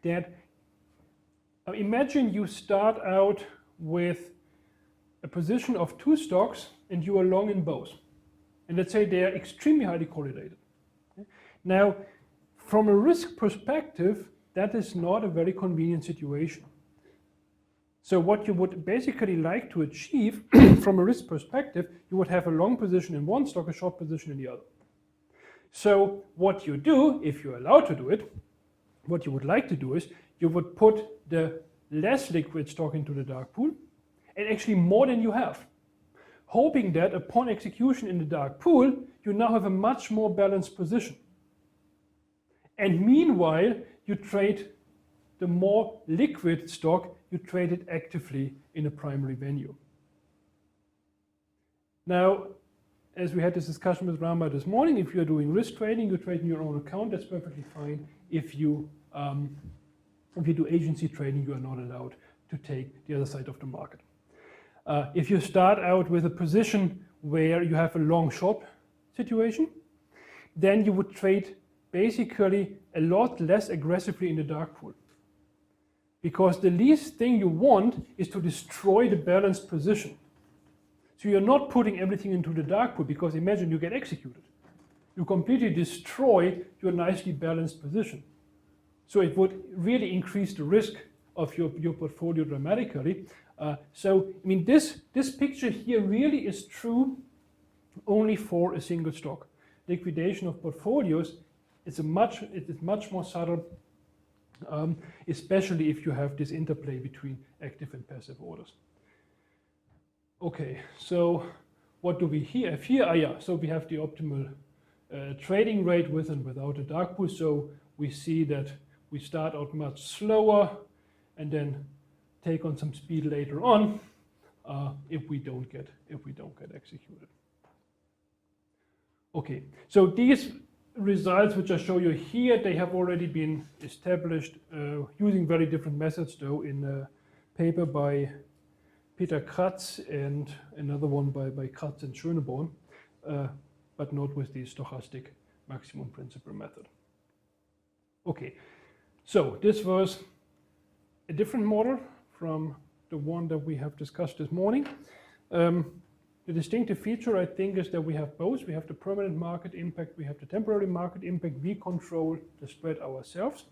that imagine you start out with a position of 2 stocks and you are long in both. And let's say they are extremely highly correlated. Now, from a risk perspective, that is not a very convenient situation. So what you would basically like to achieve from a risk perspective, you would have a long position in one stock, a short position in the other. So what you do, if you're allowed to do it, what you would like to do is you would put the less liquid stock into the dark pool, and actually more than you have, hoping that upon execution in the dark pool, you now have a much more balanced position. And meanwhile, you trade the more liquid stock, you trade it actively in a primary venue. Now, as we had this discussion with Rama this morning, if you're doing risk trading, you trade in your own account, that's perfectly fine. If you do agency trading, you are not allowed to take the other side of the market. If you start out with a position where you have a long-short situation, then you would trade basically a lot less aggressively in the dark pool. Because the least thing you want is to destroy the balanced position. So you're not putting everything into the dark pool, because imagine you get executed. You completely destroy your nicely balanced position. So it would really increase the risk of your portfolio dramatically. So, I mean, this picture here really is true only for a single stock. Liquidation of portfolios it is much more subtle, especially if you have this interplay between active and passive orders. Okay, so what do we have here? Yeah, so we have the optimal trading rate with and without a dark pool. So we see that we start out much slower and then take on some speed later on if we don't get executed. Okay, so these results which I show you here, they have already been established using very different methods, though, in a paper by Peter Kratz and another one by Kratz and Schöneborn, but not with the stochastic maximum principle method. Okay, so this was a different model from the one that we have discussed this morning. The distinctive feature, I think, is that we have both. We have the permanent market impact, we have the temporary market impact. We control the spread ourselves.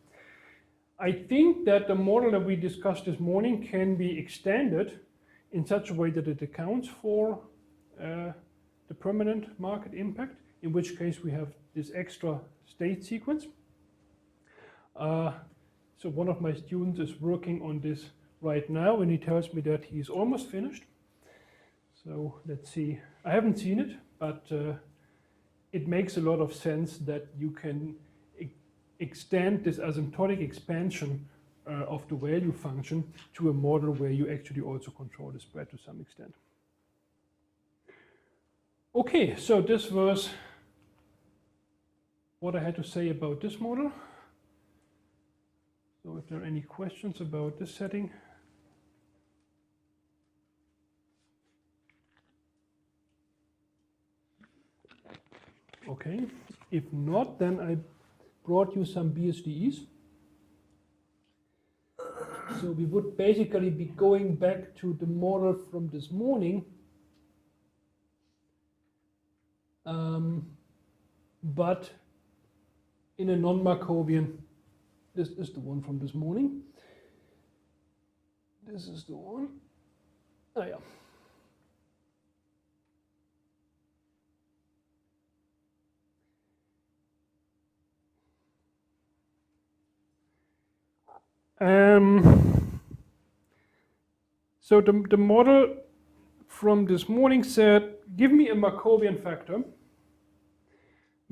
I think that the model that we discussed this morning can be extended in such a way that it accounts for the permanent market impact, in which case we have this extra state sequence. So one of my students is working on this right now, and he tells me that he's almost finished. So let's see. I haven't seen it, but it makes a lot of sense that you can extend this asymptotic expansion of the value function to a model where you actually also control the spread to some extent. Okay, so this was what I had to say about this model. So if there are any questions about this setting. Okay, if not, then I brought you some BSDEs. So we would basically be going back to the model from this morning, but in a non-Markovian. This is the one from this morning. This is the one. Oh yeah. So the model from this morning said, give me a Markovian factor,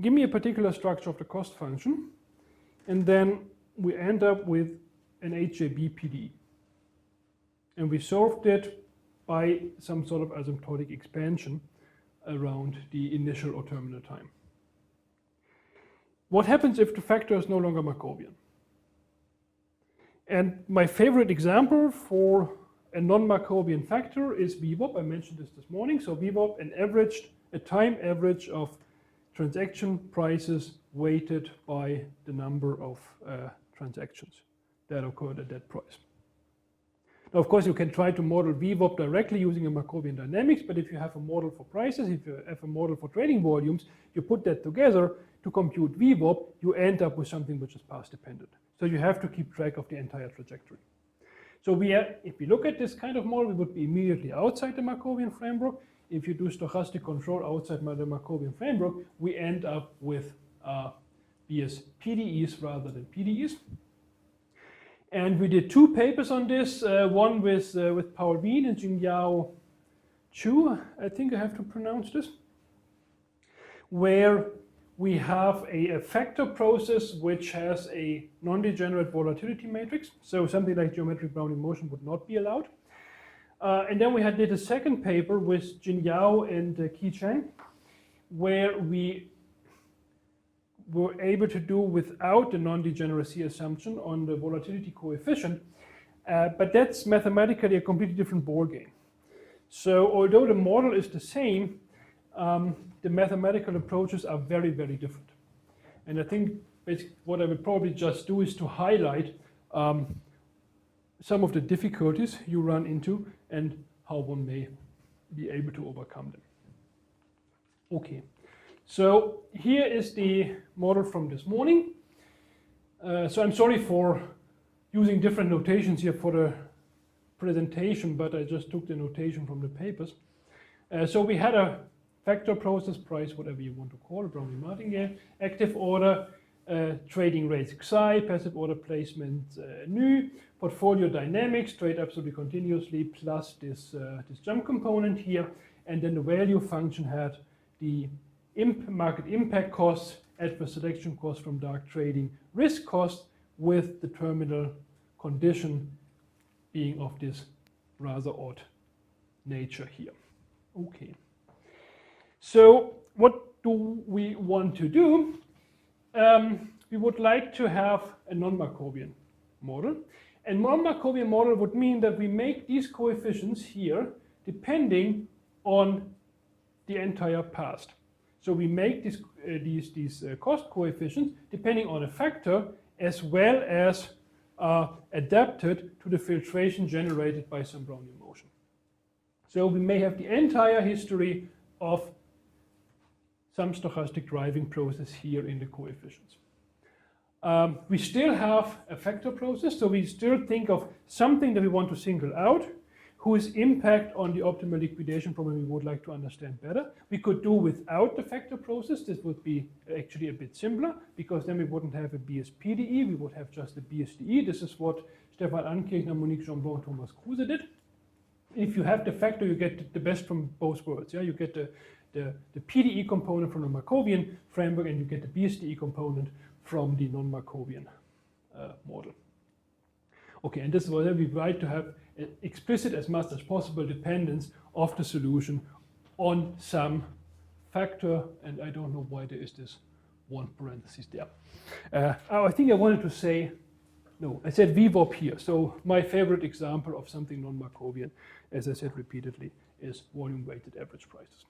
give me a particular structure of the cost function, and then we end up with an HJB PDE. And we solved it by some sort of asymptotic expansion around the initial or terminal time. What happens if the factor is no longer Markovian? And my favorite example for a non-Markovian factor is VWAP. I mentioned this morning. So VWAP, a time average of transaction prices weighted by the number of transactions that occurred at that price. Now, of course, you can try to model VWAP directly using a Markovian dynamics, but if you have a model for prices, if you have a model for trading volumes, you put that together to compute VWAP, you end up with something which is path dependent. So you have to keep track of the entire trajectory. So if we look at this kind of model, we would be immediately outside the Markovian framework. If you do stochastic control outside the Markovian framework, we end up with BS-PDEs rather than PDEs. And we did two papers on this, one with Paul Wien and Jingyao Chu, I think I have to pronounce this, where we have a factor process which has a non-degenerate volatility matrix. So something like geometric Brownian motion would not be allowed. And then we did a second paper with Jin Yao and Qi Chen, where we were able to do without the non-degeneracy assumption on the volatility coefficient. But that's mathematically a completely different ballgame. So although the model is the same, the mathematical approaches are very, very different. And I think basically what I would probably just do is to highlight some of the difficulties you run into and how one may be able to overcome them. Okay, so here is the model from this morning. So I'm sorry for using different notations here for the presentation, but I just took the notation from the papers. So we had a factor process, price, whatever you want to call it, Brownian martingale, active order, trading rates xi, passive order placement nu, portfolio dynamics, trade absolutely continuously, plus this jump component here, and then the value function had the market impact costs, adverse selection costs from dark trading, risk cost, with the terminal condition being of this rather odd nature here. Okay. So what do we want to do? We would like to have a non-Markovian model. And non-Markovian model would mean that we make these coefficients here depending on the entire past. So we make these cost coefficients depending on a factor as well as adapted to the filtration generated by some Brownian motion. So we may have the entire history of some stochastic driving process here in the coefficients. We still have a factor process, so we still think of something that we want to single out, whose impact on the optimal liquidation problem we would like to understand better. We could do without the factor process. This would be actually a bit simpler, because then we wouldn't have a BS-PDE, we would have just a BSDE. This is what Stefan Ankirchner, Monique Jambon, Thomas Kruse did. If you have the factor, you get the best from both worlds. Yeah? You get the PDE component from the Markovian framework, and you get the BSDE component from the non-Markovian model. Okay, and this is why we try to have an explicit as much as possible dependence of the solution on some factor, and I don't know why there is this one parenthesis there. I think I wanted to say, no, I said VWAP here. So my favorite example of something non-Markovian, as I said repeatedly, is volume-weighted average prices.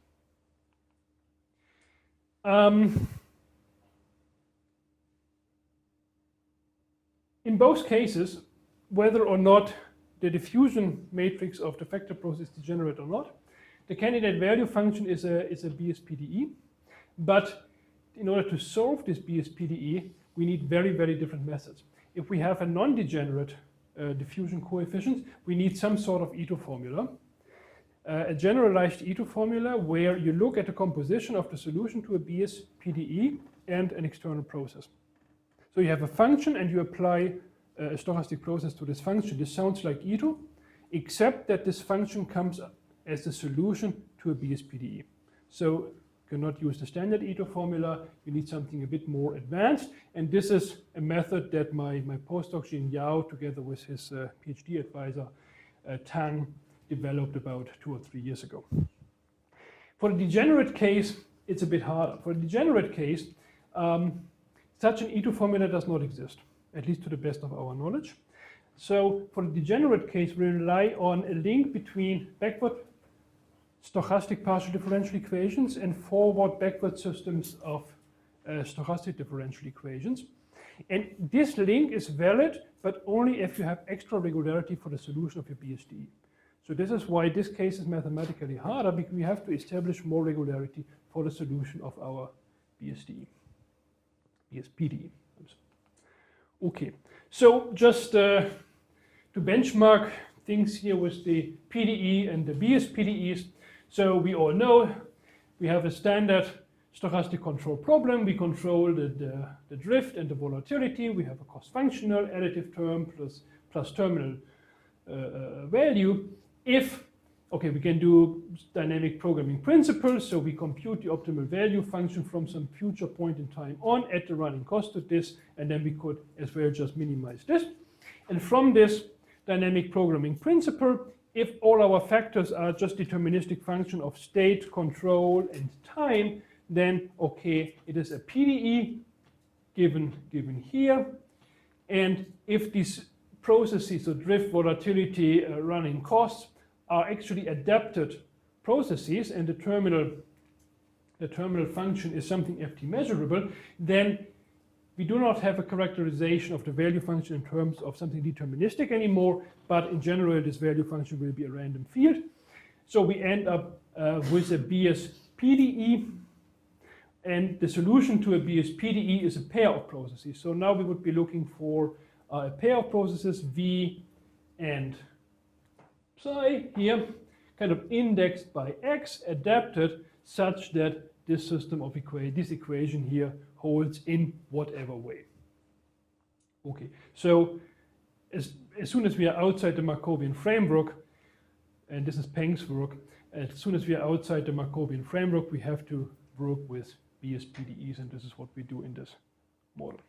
In both cases, whether or not the diffusion matrix of the factor process is degenerate or not, the candidate value function is a BSPDE, but in order to solve this BSPDE, we need very, very different methods. If we have a non-degenerate diffusion coefficient, we need some sort of Ito formula, a generalized Ito formula where you look at the composition of the solution to a BSPDE and an external process. So you have a function and you apply a stochastic process to this function. This sounds like Ito, except that this function comes as a solution to a BSPDE. So you cannot use the standard Ito formula, you need something a bit more advanced, and this is a method that my postdoc Jin Yao, together with his PhD advisor Tang, developed about 2 or 3 years ago. For the degenerate case, it's a bit harder. For the degenerate case, such an Ito formula does not exist, at least to the best of our knowledge. So for the degenerate case, we rely on a link between backward stochastic partial differential equations and forward-backward systems of stochastic differential equations. And this link is valid, but only if you have extra regularity for the solution of your BSDE. So this is why this case is mathematically harder, because we have to establish more regularity for the solution of our BSDE. BSPDE. Okay, so just to benchmark things here with the PDE and the BSPDEs. So we all know we have a standard stochastic control problem. We control the drift and the volatility. We have a cost functional additive term plus terminal value. Okay, we can do dynamic programming principles, so we compute the optimal value function from some future point in time on at the running cost of this, and then we could as well just minimize this. And from this dynamic programming principle, if all our factors are just deterministic function of state, control, and time, then okay, it is a PDE given here. And if these processes, so drift, volatility, running costs, are actually adapted processes, and the terminal function is something FT measurable, then we do not have a characterization of the value function in terms of something deterministic anymore, but in general this value function will be a random field. So we end up with a BSPDE, and the solution to a BSPDE is a pair of processes. So now we would be looking for a pair of processes, V and psi here, kind of indexed by X, adapted such that this system of this equation here holds in whatever way. Okay, so as soon as we are outside the Markovian framework, and this is Peng's work, as soon as we are outside the Markovian framework, we have to work with BSPDEs, and this is what we do in this model.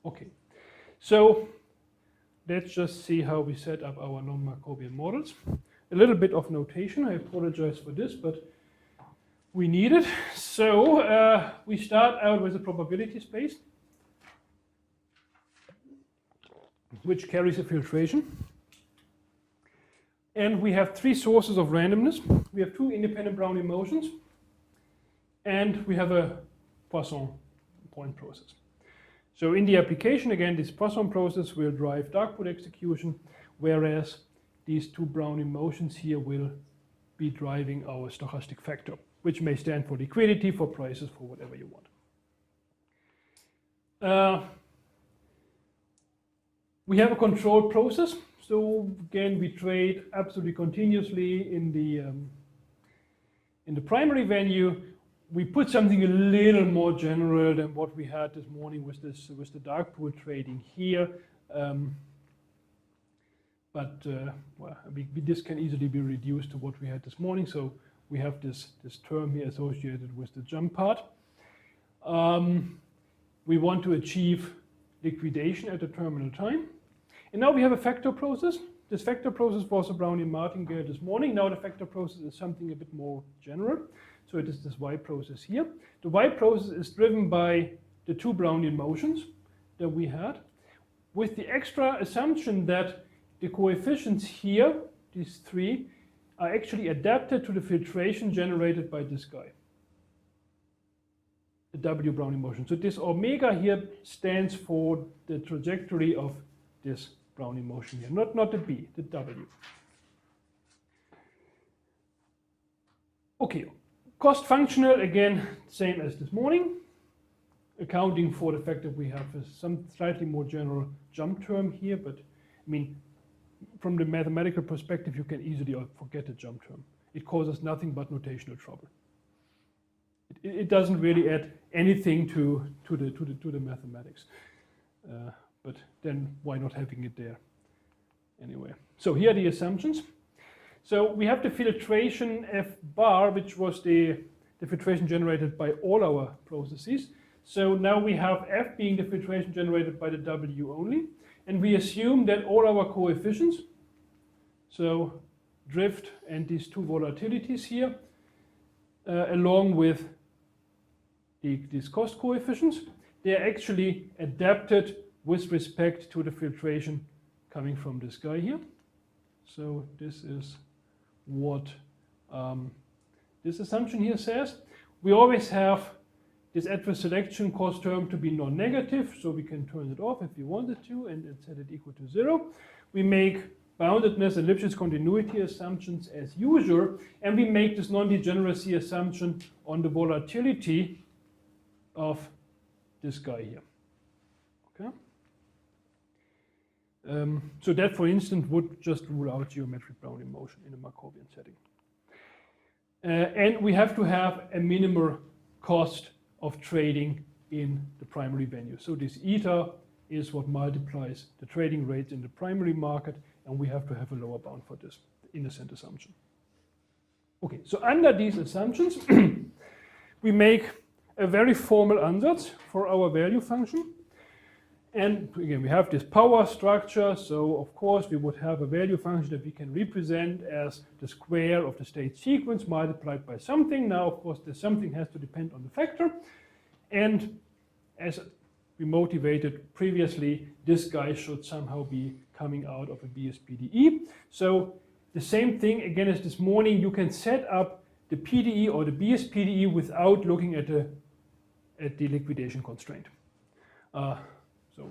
Okay, so let's just see how we set up our non-Markovian models. A little bit of notation, I apologize for this, but we need it. So we start out with a probability space, which carries a filtration. And we have 3 sources of randomness. We have 2 independent Brownian motions, and we have a Poisson point process. So in the application, again, this Poisson process will drive dark pool execution, whereas these 2 Brownian motions here will be driving our stochastic factor, which may stand for liquidity, for prices, for whatever you want. We have a controlled process. So again, we trade absolutely continuously in the primary venue. We put something a little more general than what we had this morning with the dark pool trading here. Well, this can easily be reduced to what we had this morning. So we have this term here associated with the jump part. We want to achieve liquidation at the terminal time. And now we have a factor process. This factor process was a Brownian martingale this morning. Now the factor process is something a bit more general. So it is this y process here. The y process is driven by the two Brownian motions that we had, with the extra assumption that the coefficients here, these three, are actually adapted to the filtration generated by this guy, the W Brownian motion. So this omega here stands for the trajectory of this Brownian motion here, not the B, the W. Okay, cost functional, again, same as this morning, accounting for the fact that we have some slightly more general jump term here, but I mean, from the mathematical perspective, you can easily forget the jump term. It causes nothing but notational trouble. It doesn't really add anything to the mathematics. But then why not having it there anyway? So here are the assumptions. So we have the filtration F bar, which was the filtration generated by all our processes. So now we have F being the filtration generated by the W only. And we assume that all our coefficients, so drift and these two volatilities here, along with these cost coefficients, they are actually adapted with respect to the filtration coming from this guy here. So this is what this assumption here says. We always have this adverse selection cost term to be non-negative, so we can turn it off if we wanted to and set it equal to 0. We make boundedness and Lipschitz continuity assumptions as usual, and we make this non-degeneracy assumption on the volatility of this guy here. Okay. So that, for instance, would just rule out geometric Brownian motion in a Markovian setting. And we have to have a minimal cost of trading in the primary venue. So this eta is what multiplies the trading rates in the primary market, and we have to have a lower bound for this innocent assumption. Okay, so under these assumptions, we make a very formal ansatz for our value function. And again, we have this power structure, so of course we would have a value function that we can represent as the square of the state sequence multiplied by something. Now, of course, the something has to depend on the factor. And as we motivated previously, this guy should somehow be coming out of a BS-PDE. So the same thing, again, as this morning, you can set up the PDE or the BS-PDE without looking at the liquidation constraint. So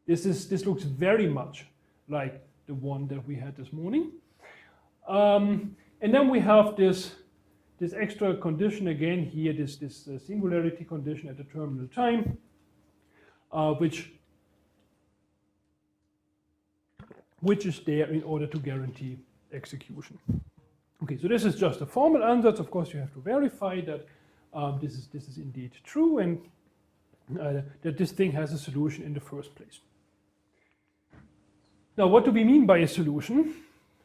this looks very much like the one that we had this morning. And then we have this extra condition again here, this singularity condition at the terminal time, which is there in order to guarantee execution. Okay, so this is just a formal ansatz. Of course, you have to verify that this is indeed true and that this thing has a solution in the first place. Now, what do we mean by a solution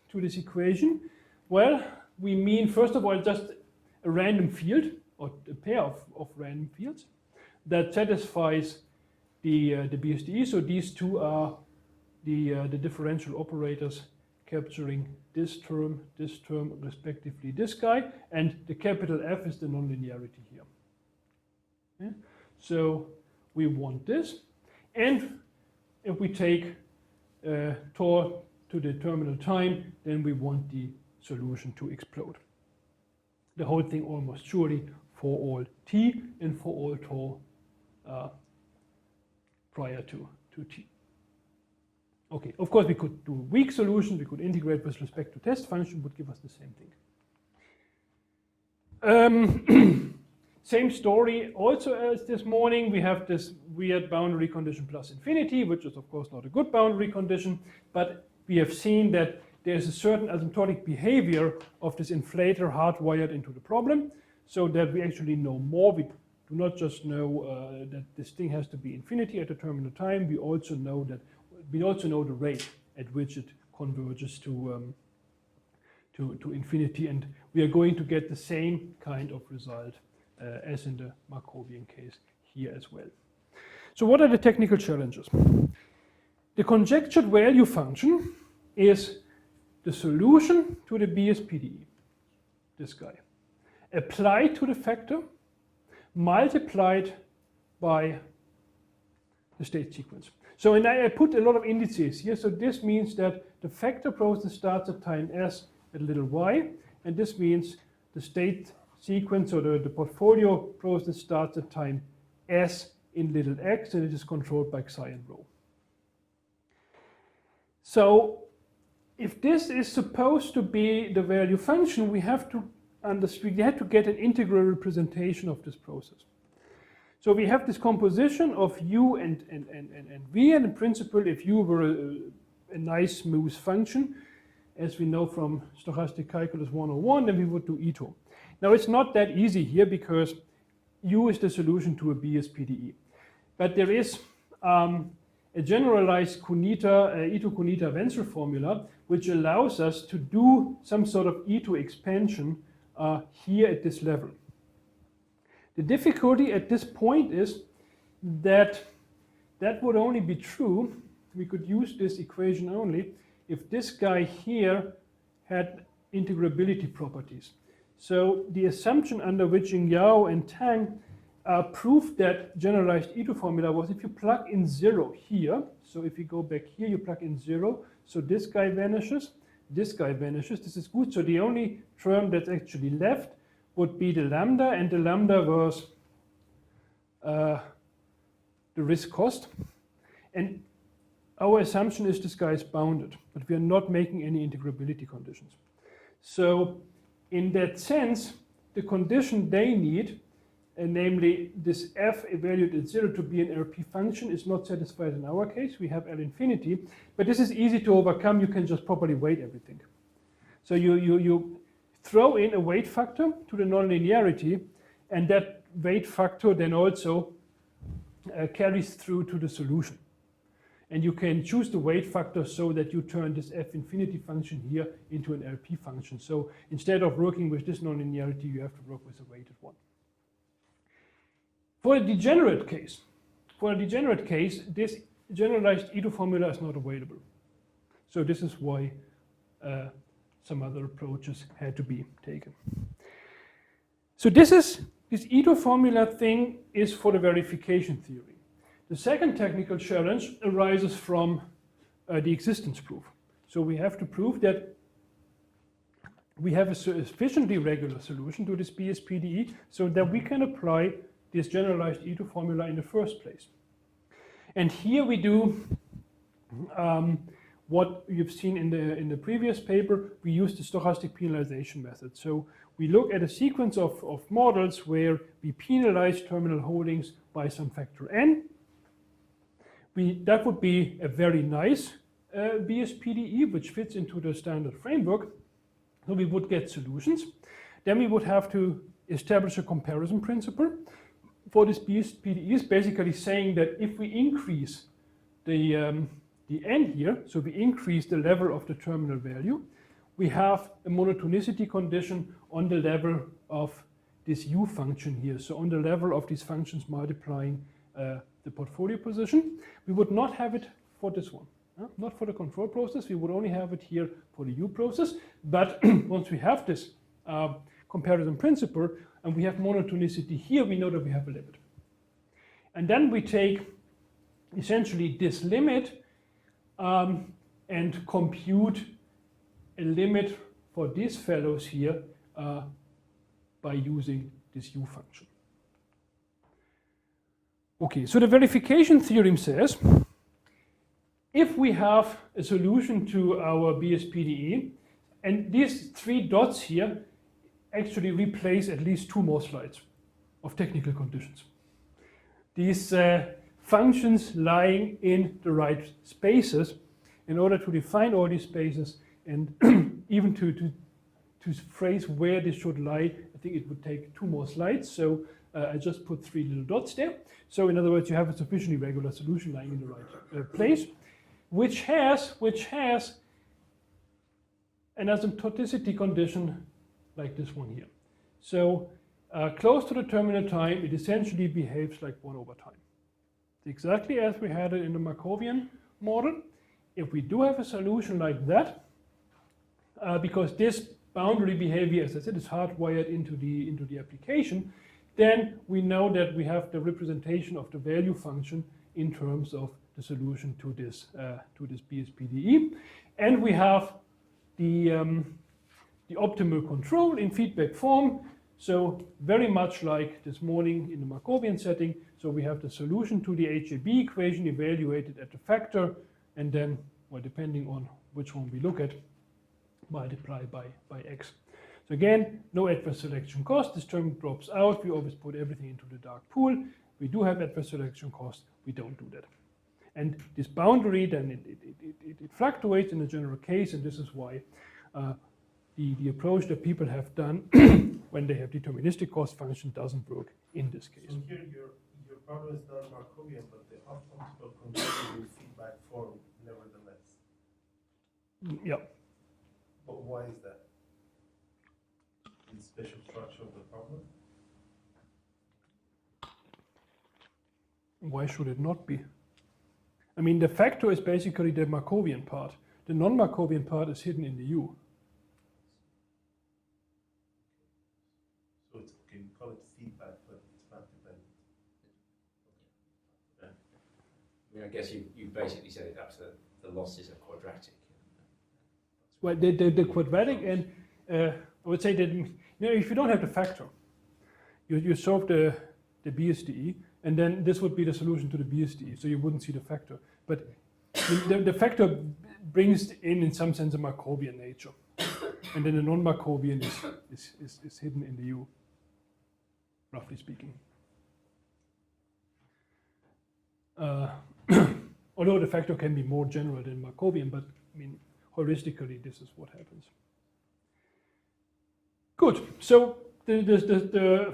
to this equation? Well, we mean, first of all, just a random field or a pair of random fields that satisfies the BSDE. So these two are the differential operators capturing this term, respectively this guy, and the capital F is the nonlinearity here. Okay? So we want this, and if we take tau to the terminal time, then we want the solution to explode. The whole thing almost surely for all t and for all tau prior to t. Okay, of course we could do weak solutions, we could integrate with respect to test function, would give us the same thing. Same story also as this morning. We have this weird boundary condition plus infinity, which is of course not a good boundary condition, but we have seen that there's a certain asymptotic behavior of this inflator hardwired into the problem, so that we actually know more. We do not just know that this thing has to be infinity at the terminal time. We also know the rate at which it converges to infinity, and we are going to get the same kind of result as in the Markovian case here as well. So what are the technical challenges? The conjectured value function is the solution to the BS-PDE, this guy. applied to the factor, multiplied by the state sequence. So, and I put a lot of indices here. So this means that the factor process starts at time s at little y, and this means the state sequence or the portfolio process starts at time s in little x, and it is controlled by xi and rho. So if this is supposed to be the value function, we have to get an integral representation of this process. So we have this composition of u and v, and in principle, if u were a nice smooth function, as we know from stochastic calculus 101, then we would do Ito. Now it's not that easy here because u is the solution to a BSPDE. But there is a generalized Ito-Kunita-Wenzel formula which allows us to do some sort of Ito expansion here at this level. The difficulty at this point is that that would only be true, we could use this equation only, if this guy here had integrability properties. So the assumption under which Yao and Tang proved that generalized Ito formula was if you plug in 0 here, so if you go back here, you plug in 0, so this guy vanishes, this is good. So the only term that's actually left would be the lambda, and the lambda was the risk cost. And our assumption is this guy is bounded, but we are not making any integrability conditions. So in that sense, the condition they need, namely this f evaluated at 0 to be an LP function, is not satisfied in our case. We have L infinity, but this is easy to overcome. You can just properly weight everything. So you throw in a weight factor to the nonlinearity, and that weight factor then also carries through to the solution. And you can choose the weight factor so that you turn this f infinity function here into an LP function. So instead of working with this nonlinearity, you have to work with a weighted one. For a degenerate case, this generalized Ito formula is not available. So this is why some other approaches had to be taken. So this Ito formula thing is for the verification theory. The second technical challenge arises from the existence proof. So we have to prove that we have a sufficiently regular solution to this BSPDE so that we can apply this generalized Ito formula in the first place. And here we do what you've seen in the previous paper. We use the stochastic penalization method. So we look at a sequence of models where we penalize terminal holdings by some factor n. That would be a very nice BSPDE, which fits into the standard framework. So we would get solutions. Then we would have to establish a comparison principle for this BSPDE, is basically saying that if we increase the n here, so we increase the level of the terminal value, we have a monotonicity condition on the level of this u function here. So on the level of these functions multiplying the portfolio position. We would not have it for this one, not for the control process. We would only have it here for the u process. But once we have this comparison principle and we have monotonicity here, we know that we have a limit. And then we take essentially this limit and compute a limit for these fellows here by using this u function. Okay, so the verification theorem says if we have a solution to our BSPDE, and these 3 dots here actually replace at least 2 more slides of technical conditions. These functions lying in the right spaces, in order to define all these spaces and even to phrase where this should lie, I think it would take 2 more slides. So I just put 3 little dots there. So in other words, you have a sufficiently regular solution lying in the right place, which has an asymptoticity condition like this one here. So close to the terminal time, it essentially behaves like 1 over time. Exactly as we had it in the Markovian model. If we do have a solution like that, because this boundary behavior, as I said, is hardwired into the application, then we know that we have the representation of the value function in terms of the solution to this BSPDE, and we have the optimal control in feedback form. So very much like this morning in the Markovian setting. So we have the solution to the HAB equation evaluated at the factor, and then, well, depending on which one we look at, multiply by x. So again, no adverse selection cost. This term drops out. We always put everything into the dark pool. We do have adverse selection cost. We don't do that. And this boundary, then it fluctuates in the general case, and this is why the approach that people have done when they have deterministic cost function doesn't work in this case. So here your problem is not Markovian, but the optimal control in feedback form nevertheless. Yeah. But why is that? The special structure of the problem? Why should it not be? I mean, the factor is basically the Markovian part. The non-Markovian part is hidden in the U. So it's okay, you call it feedback, but it's not dependent. I mean, I guess you basically set it up so that the losses are quadratic. Well, the quadratic, and I would say that, you know, if you don't have the factor, you solve the BSDE, and then this would be the solution to the BSDE, so you wouldn't see the factor. But the factor brings in some sense, a Markovian nature, and then the non-Markovian is hidden in the U, roughly speaking. Although the factor can be more general than Markovian, but I mean, heuristically, this is what happens. Good. So the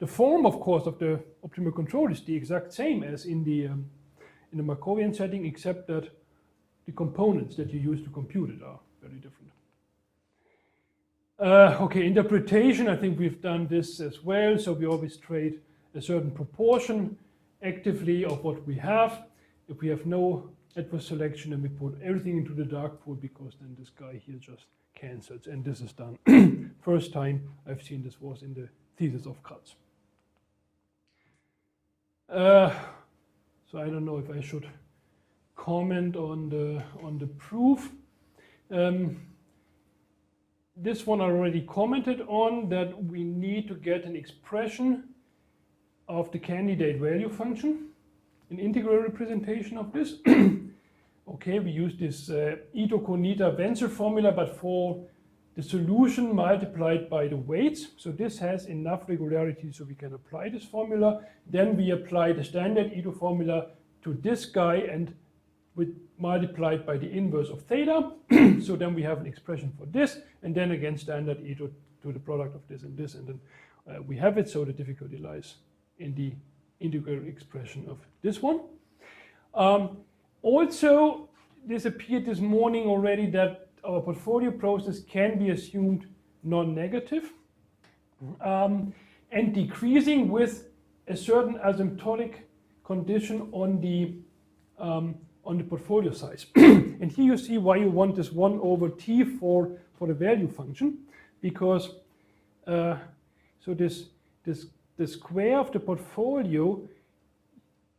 form, of course, of the optimal control is the exact same as in the Markovian setting, except that the components that you use to compute it are very different. Okay, interpretation. I think we've done this as well. So we always trade a certain proportion actively of what we have. If we have no adverse selection, then we put everything into the dark pool, because then this guy here just cancels. And this is done. First time I've seen this was in the thesis of Kratz. So I don't know if I should comment on the proof. This one I already commented on, that we need to get an expression of the candidate value function, an integral representation of this. Okay, we use this Ito-Konita-Wenzel formula, but for the solution multiplied by the weights. So this has enough regularity so we can apply this formula. Then we apply the standard Ito formula to this guy, and we multiplied by the inverse of theta. So then we have an expression for this, and then again standard Ito to the product of this, and then we have it. So the difficulty lies in the integral expression of this one. Also, this appeared this morning already, that our portfolio process can be assumed non-negative and decreasing with a certain asymptotic condition on the portfolio size. And here you see why you want this 1 over t for the value function, because so the square of the portfolio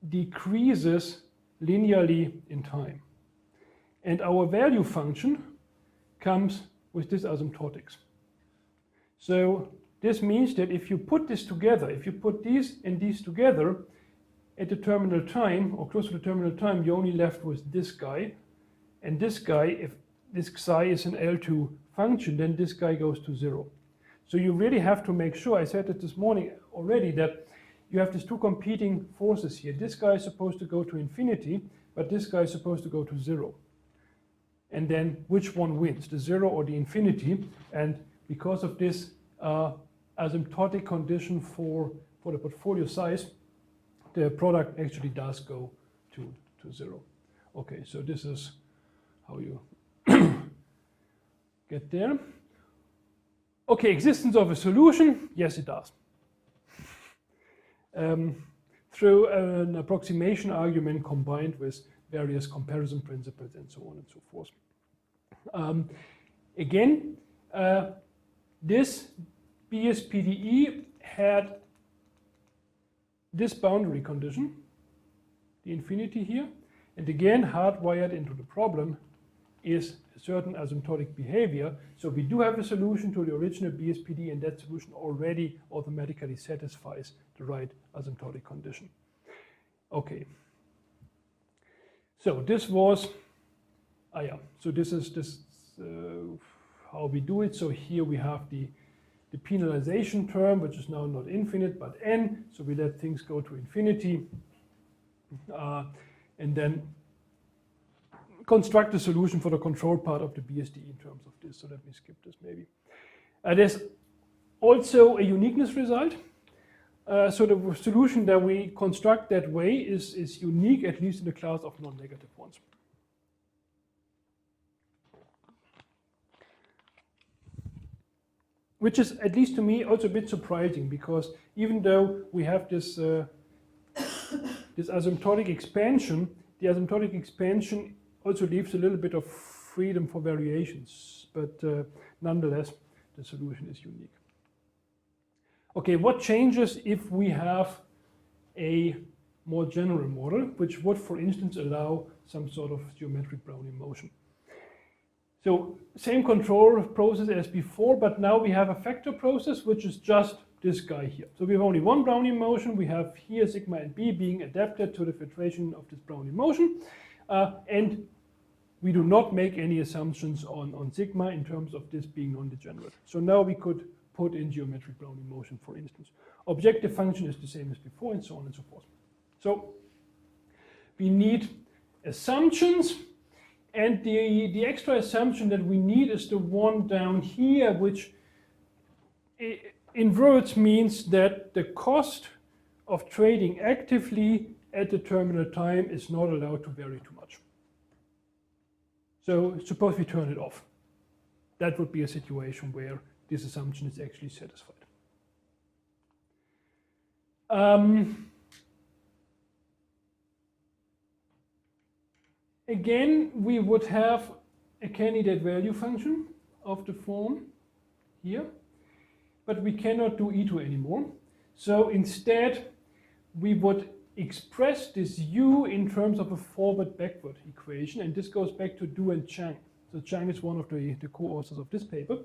decreases linearly in time, and our value function comes with this asymptotics. So this means that if you put this together, if you put these and these together at the terminal time, or close to the terminal time, you're only left with this guy. And this guy, if this psi is an L2 function, then this guy goes to 0. So you really have to make sure, I said it this morning already, that you have these two competing forces here. This guy is supposed to go to infinity, but this guy is supposed to go to 0. And then which one wins, the 0 or the infinity? And because of this asymptotic condition for the portfolio size, the product actually does go to 0. Okay, so this is how you get there. Okay, existence of a solution, yes it does. Through an approximation argument combined with various comparison principles and so on and so forth. Again, this BSPDE had this boundary condition, the infinity here, and again hardwired into the problem is a certain asymptotic behavior. So we do have a solution to the original BSPDE, and that solution already automatically satisfies the right asymptotic condition. Okay. So this was, so this is how we do it. So here we have the penalization term, which is now not infinite but n. So we let things go to infinity, and then construct a solution for the control part of the BSDE in terms of this. So let me skip this maybe. There's also a uniqueness result. So the solution that we construct that way is unique, at least in the class of non-negative ones. Which is, at least to me, also a bit surprising, because even though we have this, this asymptotic expansion, the asymptotic expansion also leaves a little bit of freedom for variations, but nonetheless, the solution is unique. Okay, what changes if we have a more general model, which would, for instance, allow some sort of geometric Brownian motion? So same control process as before, but now we have a factor process, which is just this guy here. So we have only one Brownian motion. We have here sigma and b being adapted to the filtration of this Brownian motion. And we do not make any assumptions on sigma in terms of this being non-degenerate. So now we could put in geometric Brownian motion, for instance. Objective function is the same as before, and so on and so forth. So we need assumptions, and the extra assumption that we need is the one down here, which in words means that the cost of trading actively at the terminal time is not allowed to vary too much. So suppose we turn it off. That would be a situation where this assumption is actually satisfied. Again, we would have a candidate value function of the form here, but we cannot do E2 anymore. So instead, we would express this U in terms of a forward-backward equation, and this goes back to Du and Chang. So Chang is one of the co-authors of this paper.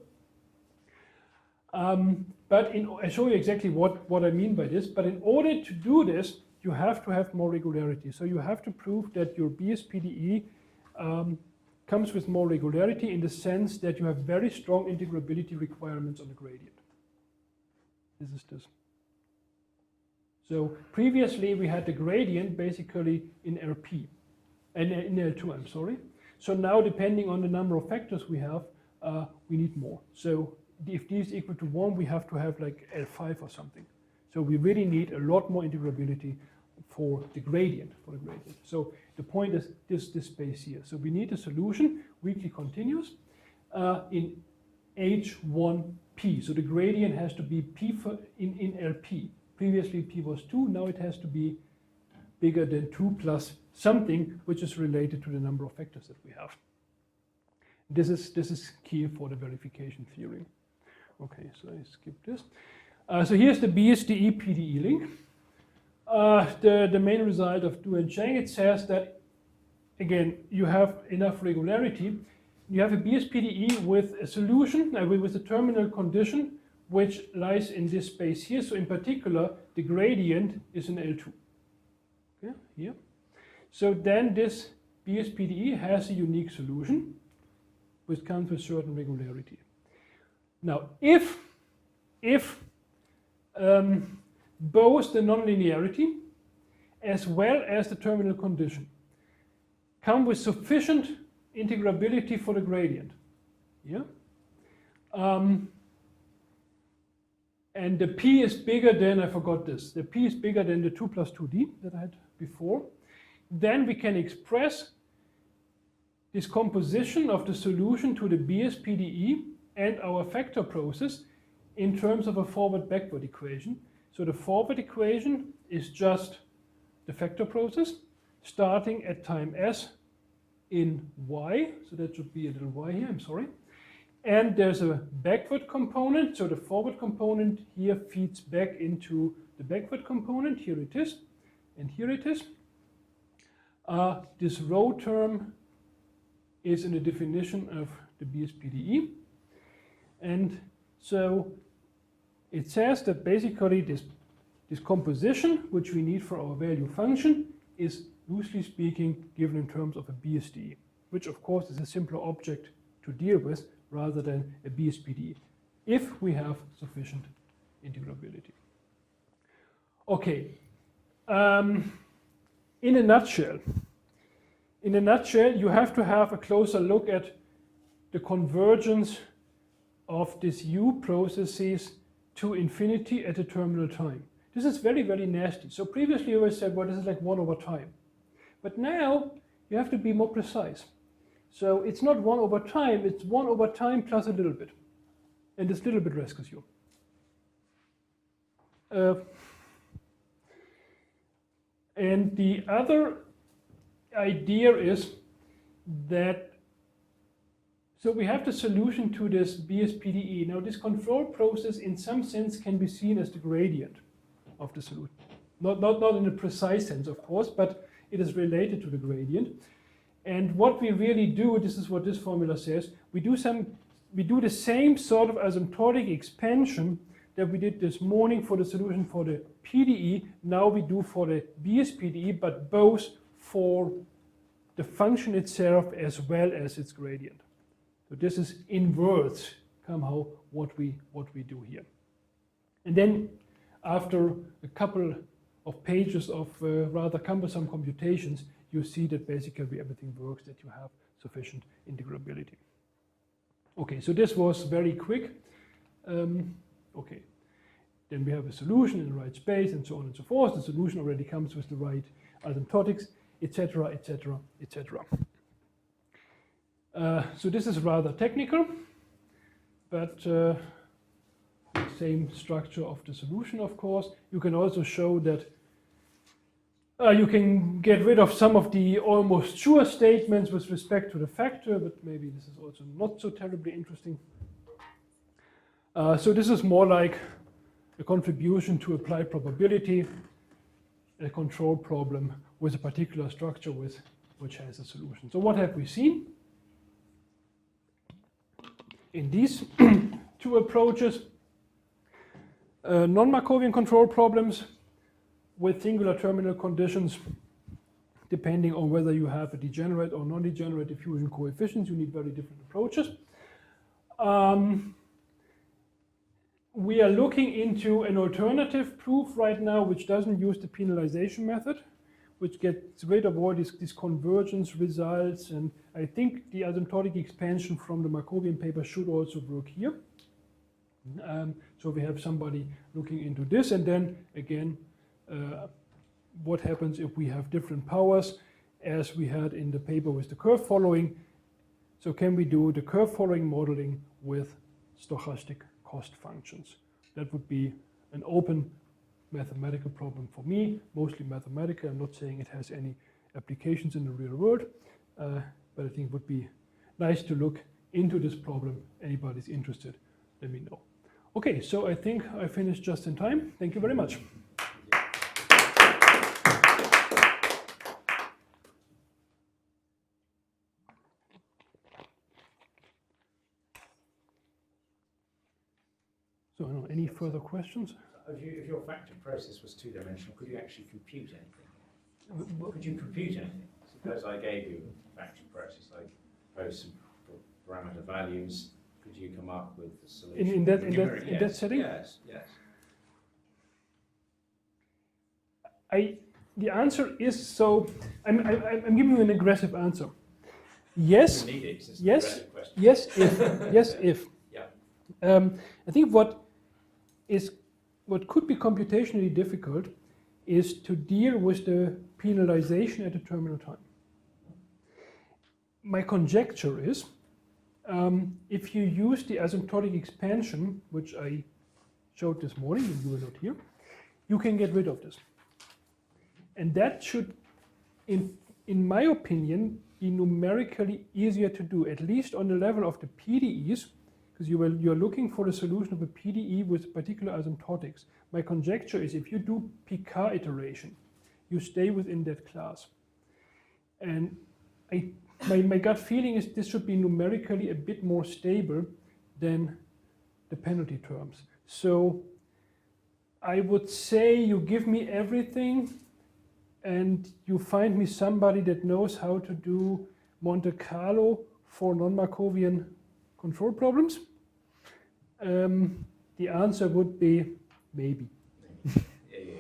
But I'll show you exactly what I mean by this. But in order to do this, you have to have more regularity. So you have to prove that your BSPDE comes with more regularity in the sense that you have very strong integrability requirements on the gradient. This is this. So previously we had the gradient basically in LP, and in L2, I'm sorry. So now, depending on the number of factors we have, we need more. So if d is equal to 1, we have to have like L5 or something. So we really need a lot more integrability for the gradient. So the point is this space here. So we need a solution, weakly continuous, in H1P. So the gradient has to be P in LP. Previously P was 2, now it has to be bigger than 2 plus something, which is related to the number of factors that we have. This is key for the verification theorem. Okay, so I skip this. So here's the BSDE PDE link. The main result of Du and Chang, it says that, again, you have enough regularity. You have a BSPDE with a solution, with a terminal condition, which lies in this space here. So in particular, the gradient is in L2. Okay, here. So then this BSPDE has a unique solution, which comes with certain regularity. Now, if both the nonlinearity as well as the terminal condition come with sufficient integrability for the gradient, yeah, and the P is bigger than, I forgot this, the P is bigger than the 2 plus 2D that I had before, then we can express this composition of the solution to the BSPDE and our factor process in terms of a forward-backward equation. So the forward equation is just the factor process starting at time s in y, so that should be a little y here, I'm sorry. And there's a backward component, so the forward component here feeds back into the backward component. Here it is, and here it is. This rho term is in the definition of the BSPDE. And so it says that basically this composition, which we need for our value function, is loosely speaking given in terms of a BSDE, which of course is a simpler object to deal with rather than a BSPDE, if we have sufficient integrability. Okay, in a nutshell, you have to have a closer look at the convergence of these U processes to infinity at a terminal time. This is very, very nasty. So previously you always said, well, this is like 1 over time. But now you have to be more precise. So it's not 1 over time, it's 1 over time plus a little bit. And this little bit rescues you. And the other idea is that, so we have the solution to this BSPDE. Now this control process in some sense can be seen as the gradient of the solution. Not in a precise sense, of course, but it is related to the gradient. And what we really do, this is what this formula says, we do the same sort of asymptotic expansion that we did this morning for the solution for the PDE, now we do for the BSPDE, but both for the function itself as well as its gradient. So this is inverse somehow what we do here. And then after a couple of pages of rather cumbersome computations, you see that basically everything works, that you have sufficient integrability. Okay, so this was very quick. Okay, then we have a solution in the right space and so on and so forth. The solution already comes with the right asymptotics, etc., etc., etc. So this is rather technical, but the same structure of the solution, of course. You can also show that you can get rid of some of the almost sure statements with respect to the factor, but maybe this is also not so terribly interesting. So this is more like a contribution to applied probability, a control problem with a particular structure which has a solution. So what have we seen? In these two approaches, non-Markovian control problems with singular terminal conditions, depending on whether you have a degenerate or non-degenerate diffusion coefficients, you need very different approaches. We are looking into an alternative proof right now, which doesn't use the penalization method, which gets rid of all these convergence results. And I think the asymptotic expansion from the Markovian paper should also work here. So we have somebody looking into this. And then again, what happens if we have different powers, as we had in the paper with the curve following. So can we do the curve following modeling with stochastic cost functions? That would be an open mathematical problem for me, mostly mathematical. I'm not saying it has any applications in the real world, but I think it would be nice to look into this problem. Anybody's interested, let me know. Okay, so I think I finished just in time. Thank you very much. So, any further questions? If your factor process was two-dimensional, could you actually compute anything? Could you compute anything? Suppose I gave you a factor process, I posed some parameter values. Could you come up with the solution? In that setting? Yes. The answer is so. I'm giving you an aggressive answer. Yes. You need it, it's Yes. an question. Yes. If. Yes. If. Yeah. I think what could be computationally difficult is to deal with the penalization at the terminal time. My conjecture is, if you use the asymptotic expansion, which I showed this morning, and you were not here, you can get rid of this. And that should, in my opinion, be numerically easier to do, at least on the level of the PDEs. because you're looking for the solution of a PDE with particular asymptotics. My conjecture is if you do Picard iteration, you stay within that class. And my gut feeling is this should be numerically a bit more stable than the penalty terms. So I would say you give me everything and you find me somebody that knows how to do Monte Carlo for non-Markovian control problems. The answer would be maybe. Yeah.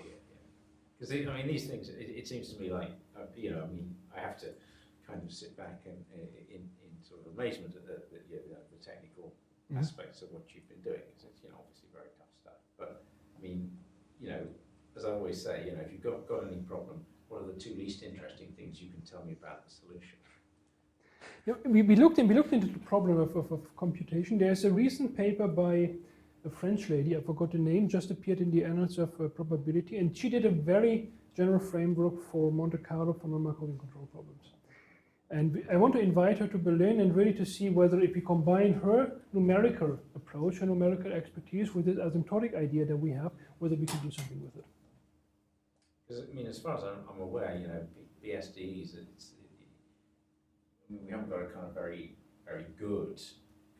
Because I mean, these things. It seems to me like I mean, I have to kind of sit back and in sort of amazement at the technical aspects of what you've been doing. Because it's obviously very tough stuff. But I mean, as I always say, if you've got any problem, what are the two least interesting things you can tell me about the solution? We looked into the problem of computation. There's a recent paper by a French lady, I forgot the name, just appeared in the Annals of Probability, and she did a very general framework for Monte Carlo for non-Markovian control problems. And I want to invite her to Berlin and really to see whether if we combine her numerical approach, her numerical expertise with this asymptotic idea that we have, whether we can do something with it. Because I mean, as far as I'm aware, BSDs, we haven't got a kind of very, very good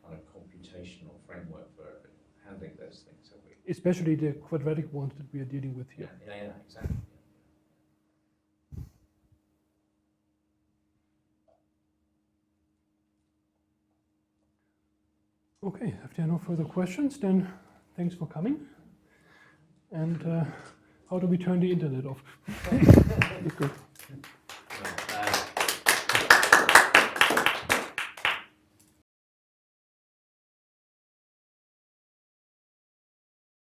kind of computational framework for handling those things, have we? Especially the quadratic ones that we are dealing with here. Yeah, exactly. Okay, if there are no further questions, then thanks for coming. And how do we turn the internet off? Good.